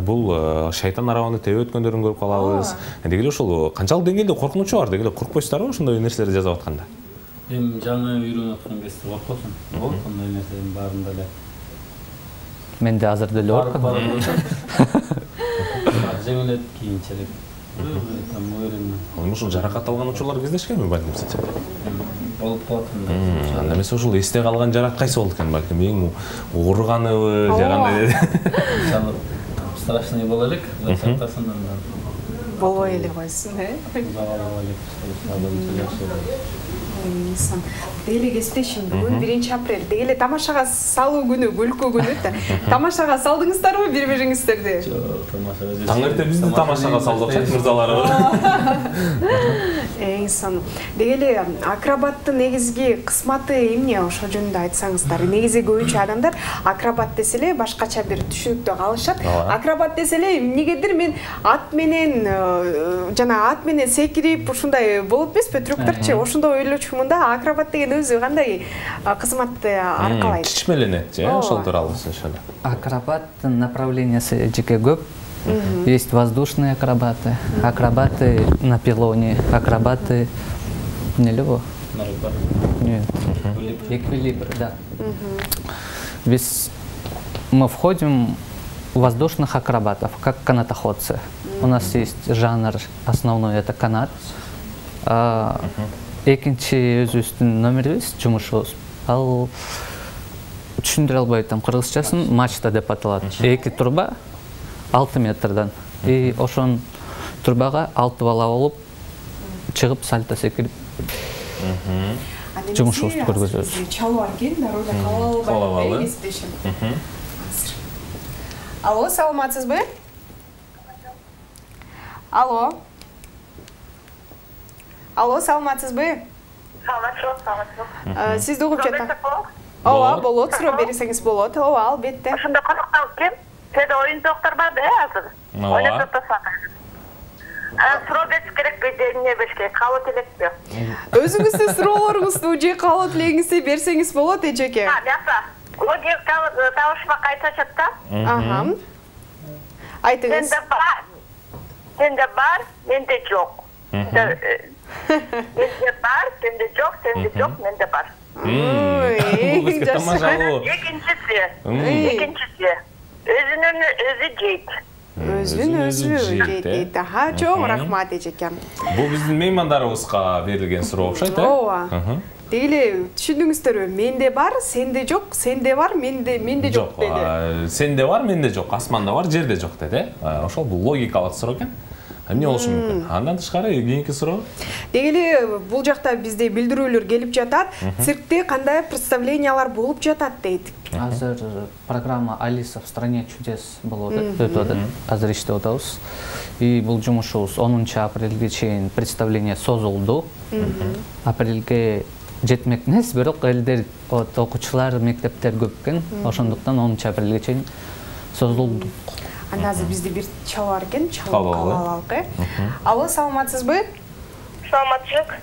бул шайтан арабаны тебип өткөндөрүн көрүп калабыз. Дегеле ошол канчалык деңгээлде коркунучу бар дегеле коркпойсуздарбы ошондой нерселерди жасап атканда? Эми жаңы үйрөнүп аткан кезде коркосуң. Болот андай нерсенин баарында эле. Мен да азыр деле корком. Жеңилет кийинчерээк. Ушул жаракат алган учурлар кездешкенби балким сизче? Болуп калат. Анда эмес ушул эсте калган жарак кайсы болду экен балким? Эң ооруганыбы же кандай? Страшный боло элек, ортасынан болбой эле койсун, Дегеле кесиптешим, бүгүн 1-апрель. Дегеле тамашага салуу күнү, күлкү күнү да. Тамашага салдыңыздарбы бири-бириңиздерди? Жок, тамашага. Таң эрте бизди тамашага салдык мырзалары. Инсан. Дегеле акробаттын негизги кызматы эмне ошол жөнүндө айтсаңыздар. Негизи көбүнчө адамдар акробат десе эле башкача бир түшүнүктүү калышат. Акробат десе эле эмнегедир мен ат менен секирип ушундай болот эмеспи, трюктарчы ошондой ойлочумун да. Акробат деген өзү кандай кызматты аркалайт? Чичмеленет, же ошол тууралуу сөзсөз. Акробаттын направлениясы жеке көп. Есть воздушные акробаты, акробаты на пилоне, акробаты... Не любо? Нет. Эквилибр, да. Мы входим в воздушных акробатов, как канатоходцы. У нас есть жанр основной, это канат. Экинчи өзүбүздүн номерибиз, жумушубуз. Ал түшүндүрө албайт кыргызчасын мачта деп аталат. 2 турба 6 метрден. И ошон турбага 6 бала болуп чыгып сальто секирип жумушубузду көргөзөбүз. Чалуу аркен, дароо калабай эстешим. Алло, саламатсызбы? Алло. Алло, саламатсызбы? Саламатсыз. Сизди угуп жатам. Ооба, болот, суроо берсеңиз болот. Ооба, албетте. Ошондо канакталып кел. Сенде оюнчуктар барбы, азыр? Ойноп жатасың. Суроо бериш керекпи же эмне бериш керек? Кабыл элекпи? Өзүңүздүн суроолоруңузду же кабыл элеңизди берсеңиз болот, эжеке. Жакшы. Логикалық табышыма қайташат та. Айтыңыз. Сенде бар, менде жоқ. Менде бар, сенде жоқ, менде бар. Бізге тамашалу. Екіншісі, өзінің өзі жейді. Өзін өзі жейді. Чоң рахмат ежекем. Бұл біздің меймандарымызға берілген сұрау ұқсайды. Дегеле түсіндіңіздер ме? Менде бар, сенде жоқ, сенде бар, менде жоқ деді. Сенде бар, менде жоқ, асманда бар, жерде жоқ деді. Ошол бұл логикалық сұрау екен. Эмне болушу мүмкүн? Андан тышкары кийинки суроо. Дегеле бул жакта бизде билдирүүлөр келип жатат. Циркте кандай представлениялар болуп жатат дейт. Азыр программа Алиса в стране чудес болуп атат. Азыр иштеп атабыз. И бул жумушубуз 10 апрелге чейин представление созулду. Апрелге жетмек эмес, бирок элдер окуучулар, мектептер көп экен. Ошондуктан 10 апрелге чейин созулду. Анда азыр бизде бир чалар экен, чалалык. Алло, саламатсызбы? Саламатчылык.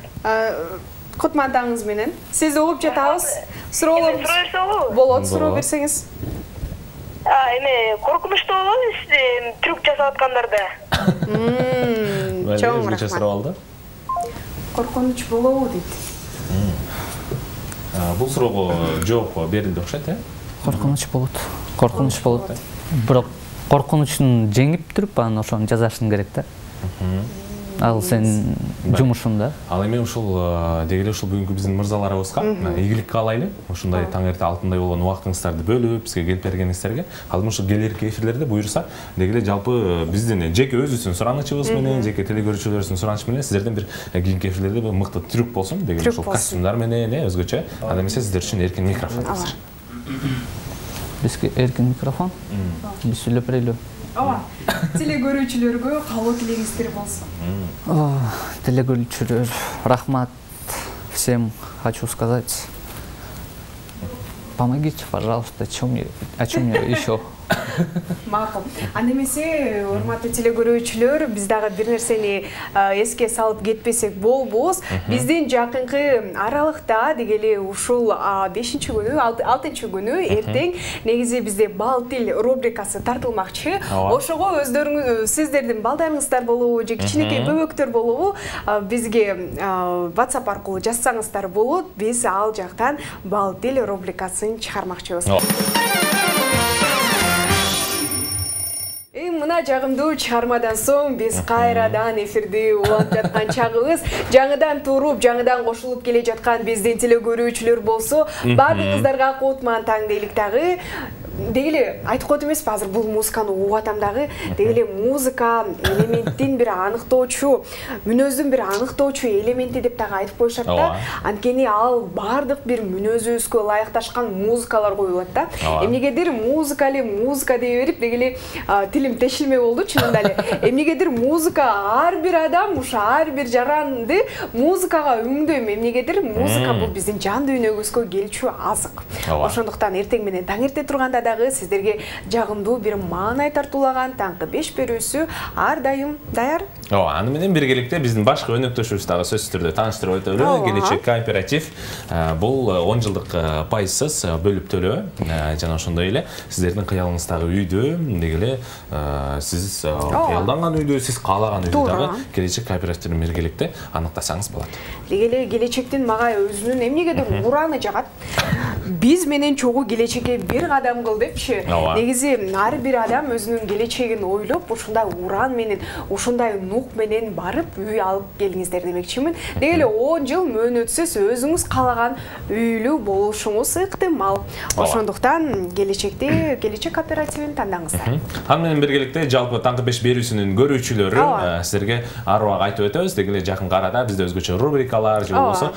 Кутмандаңыз менен. Сизди угуп жатабыз. Суроолорубуз болот, суроо берсеңиз. Эме коркунучтуу болобу сиз трюк жасап аткандарда? Чоң рахмат. Коркунуч болобу дейт. Бул суроого жооп берилди окшойт, Коркунуч болот. Бирок коркунучун жеңип туруп, анан ошону жазашың керек да. Ал сен жумушуңда. Ал эми ушул дегеле ушул бүгүнкү биздин мырзаларыбызга ийгилик каалайлы. Ушундай таң эрте алтындай болгон убактыңыздарды бөлүп, бизге келип бергениңиздерге. Ал эми ушул келерки эфирлерде буюрса, дегеле жалпы биздин жеке өзүбүздүн суранычыбыз менен, жеке телекөрүүчүлөрүбүздүн суранычы менен сиздерден бир кийинки эфирлерде бир мыкты трюк болсун, дегеле ушул костюмдар менен, өзгөчө. Анда эмесе сиздер үчүн эркин микрофон азыр. Бизге эркин микрофон. Биз сүйлөп берели. Ооба. Телекөрүүчүлөргө каалоо тилегиңиздер болсун. Телекөрүүчүлөр, рахмат. Всем хочу сказать. Помогите, пожалуйста, о чем мне еще? Макул. Анда эмесе, урматтуу телекөрүүчүлөр, биз дагы бир нерсени эске салып кетпесек болбос. Биздин жакынкы аралыкта дегеле ушул 5-күнү, 6-күнү эртең негизи бизде бал тил рубрикасы тартылмакчы. Ошого өздөрүңүз, сиздердин балдарыңыздар болобу, же кичинекей бөбөктөр болобу, бизге WhatsApp аркылуу жазсаңыздар болот. Биз ал жактан бал тил рубрикасын чыгармакчыбыз. Мына жагымдуу чыгармадан соң биз кайрадан эфирди улантып жаткан чагыбыз. Жаңыдан туруп, жаңыдан кошулуп келе жаткан биздин телекөрүүчүлөр болсо, баардыгыңыздарга кутман таң дейлик дагы. Дегеле айтып коет эмеспи, азыр бул музыканы угуп атам дагы. Дегеле музыка элементтин бир аныктоочу, мүнөздүн бир аныктоочу элементи деп дагы айтып коюшат да. Анткени ал баардык бир мүнөзүбүзгө ылайыкташкан музыкалар коюлат да. Эмнегедир музыка дей берип, дегеле тилим тешилме болду чынында эле. Эмнегедир музыка ар бир адам, ушу ар бир жаранды музыкага өңдөйм. Эмнегедир музыка бул биздин жан дүйнөгүбүзгө келчү азык. Ошондуктан эртең менен таң эрте турганда дагы сиздерге жагымдуу бир маанай тартуулаган таңкы 5 берүүсү ар дайым даяр. Аны менен биргеликте биздин башкы өнөктөшүбүз дагы сөзсүз түрдө тааныштырып өтөлү. Келечек кооператив бул 10 жылдык пайызсыз бөлүп төлөө. Жана ошондой эле сиздердин кыялыңыздагы үйдө, дегеле сиз кыялданган үйдө, сиз каалаган үйдө дагы келечек кооперативин биргеликте аныктасаңыз болот. Дегеле келечектин мага өзүнүн эмнегедир ураны жагат. Биз менен чогуу келечекке бир кадам кыл депчи. Негизи ар бир адам өзүнүн келечегин ойлоп, ушундай уран менен, ушундай нук менен барып үй алып келиңиздер демекчимин. Дегеле 10 жыл мөөнөтсүз өзүңүз каалаган үйлүү болушуңуз ыктымал. Ошондуктан келечекте келечек кооперативин тандаңыздар. Аны менен биргеликте жалпы таңкы 5 берүүсүнүн көрүүчүлөрү сиздерге ар убак айтып өтөбүз. Дегеле жакынкы арада бизде өзгөчө рубрикалар же болбосо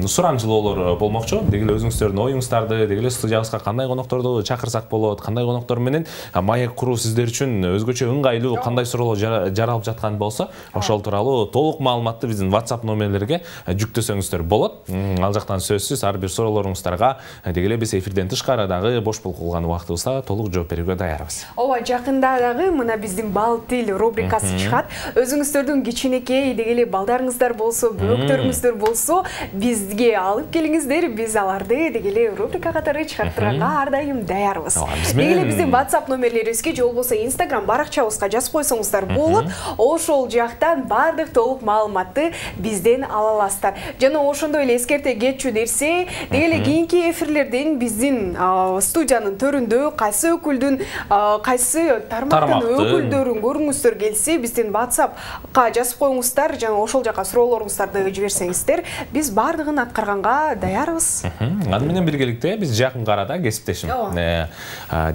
сурамжылоолор болмокчу. Дегеле өзүңүздөрдүн оюңуздарды, дегеле студиябызга кандай конокторду чакырсак болот, кандай коноктор менен маек куруу сиздер үчүн өзгөчө ыңгайлуу, кандай суроолор жаралып жаткан болсо, ошол тууралуу толук маалыматты биздин WhatsApp номерлерге жүктөсөңүздөр болот. Ал жактан сөзсүз ар бир суроолоруңуздарга дегеле биз эфирден тышкары дагы бош болуп калган убактыбызда толук жооп берүүгө даярбыз. Ооба, жакында дагы мына биздин бал тил рубрикасы чыгат. Өзүңүздөрдүн кичинекей дегеле балдарыңыздар болсо, бөбөктөрүңүздөр болсо, бизге алып келиңиздер, биз аларды тақырыптарды дегеле рубрика катары чыгарттырганга ар дайым даярбыз. Дегеле биздин WhatsApp номерлерибизге же болбосо Instagram баракчабызга жазып койсоңуздар болот. Ошол жактан бардык толук маалыматты бизден ала аласыздар. Жана ошондой эле эскерте кетчү нерсе, дегеле кийинки эфирлерден биздин студиянын төрүндө кайсы өкүлдүн кайсы тармактын өкүлдөрүн көргүңүздөр келсе, биздин WhatsAppка жазып коюңуздар, жана ошол жака суроолоруңуздарды жиберсеңиздер, биз бардыгын аткарганга даярбыз. Аны менен биргеликте биз жакынкы арада кесиптешим.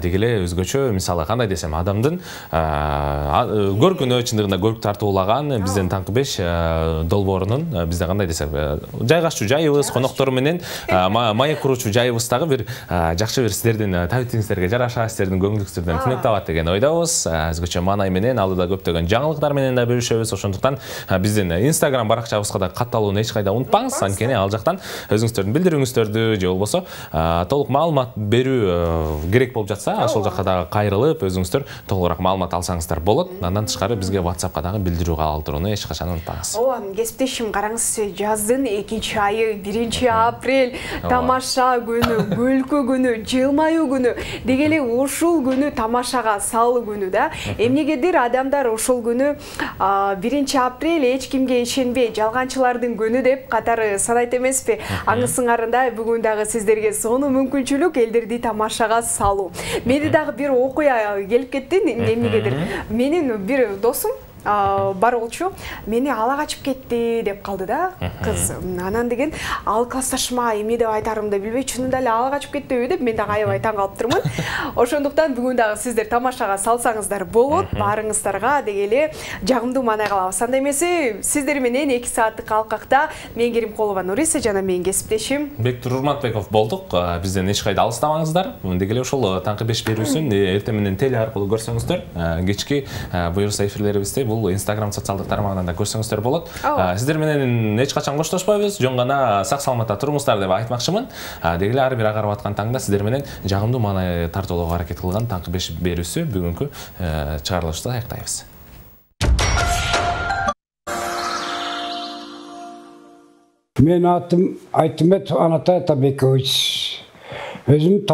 Дегеле өзгөчө, мисалы кандай десем, адамдын көркүнө чындыгында көрк тартуулаган бизден таңкы 5 долбоорунун бизде кандай десем, жайгашчу жайыбыз, коноктору менен маек куручу жайыбыз дагы бир жакшы бир сиздердин табитиңиздерге жараша, сиздердин көңүлүңүздөрдөн түнөк табат деген ойдобуз. Өзгөчө маанай менен алдыда көптөгөн жаңылыктар менен да бөлүшөбүз. Ошондуктан биздин Instagram баракчабызга да катталууну эч кайда унутпаңыз. Анткени ал жактан өзүңүздөрдүн билдирүүңүздөрдү же болбосо толук маалымат берүү керек болуп жатса, ошол жакка дагы кайрылып, өзүңүздөр толугураак маалымат алсаңыздар болот. Андан тышкары бизге WhatsAppка дагы билдирүү калтырууну эч качан унутпаңыз. Ооба, кесиптешим, караңыз, жаздын 2-айы, 1-апрель, тамаша күнү, күлкү күнү, жылмаюу күнү. Дегеле ушул күнү тамашага салуу күнү да. Эмнегедир адамдар ошол күнү 1-апрель эч кимге ишенбей, жалганчылардын күнү деп катары санайт эмеспи? Аңысыңарында бүгүн дагы сиздерге сонун мүмкүнчүлүк элдерди тамашага салуу. Мени дагы бир окуя келип кетти, эмнегедир. Менин бир досум бар болчу, мени ала качып кетти деп калды да кыз. Анан деген ал классташыма эме деп айтарымды билбей, чынында эле ала качып кеттиби деп мен дагы аябай таң калып турмун. Ошондуктан бүгүн дагы сиздер тамашага салсаңыздар болот, баарыңыздарга дегеле жагымдуу маанай калабыз. Анда эмесе сиздер менен 2 сааттык алкакта мен Керимкулова Нуриса жана менин кесиптешим Бектур Урматбеков болдук. Бизден эч кайда алыстабаңыздар. Дегеле ошол таңкы 5 берүүсүн эртең менен теле аркылуу көрсөңүздөр, кечки буюрса эфирлерибизде бул Instagram социалдык тармагынан да көрсөңүздөр болот. Сиздер менен эч качан коштошпойбуз, жөн гана сак саламатта туруңуздар деп айтмакчымын. Дегеле ар бир агарып аткан таңда сиздер менен жагымдуу маанай тартуулоого аракет кылган таңкы 5 берүүсү бүгүнкү чыгарылышты аяктайбыз. Мен атым Айтымбетов Анатай Атабекович. Өзüm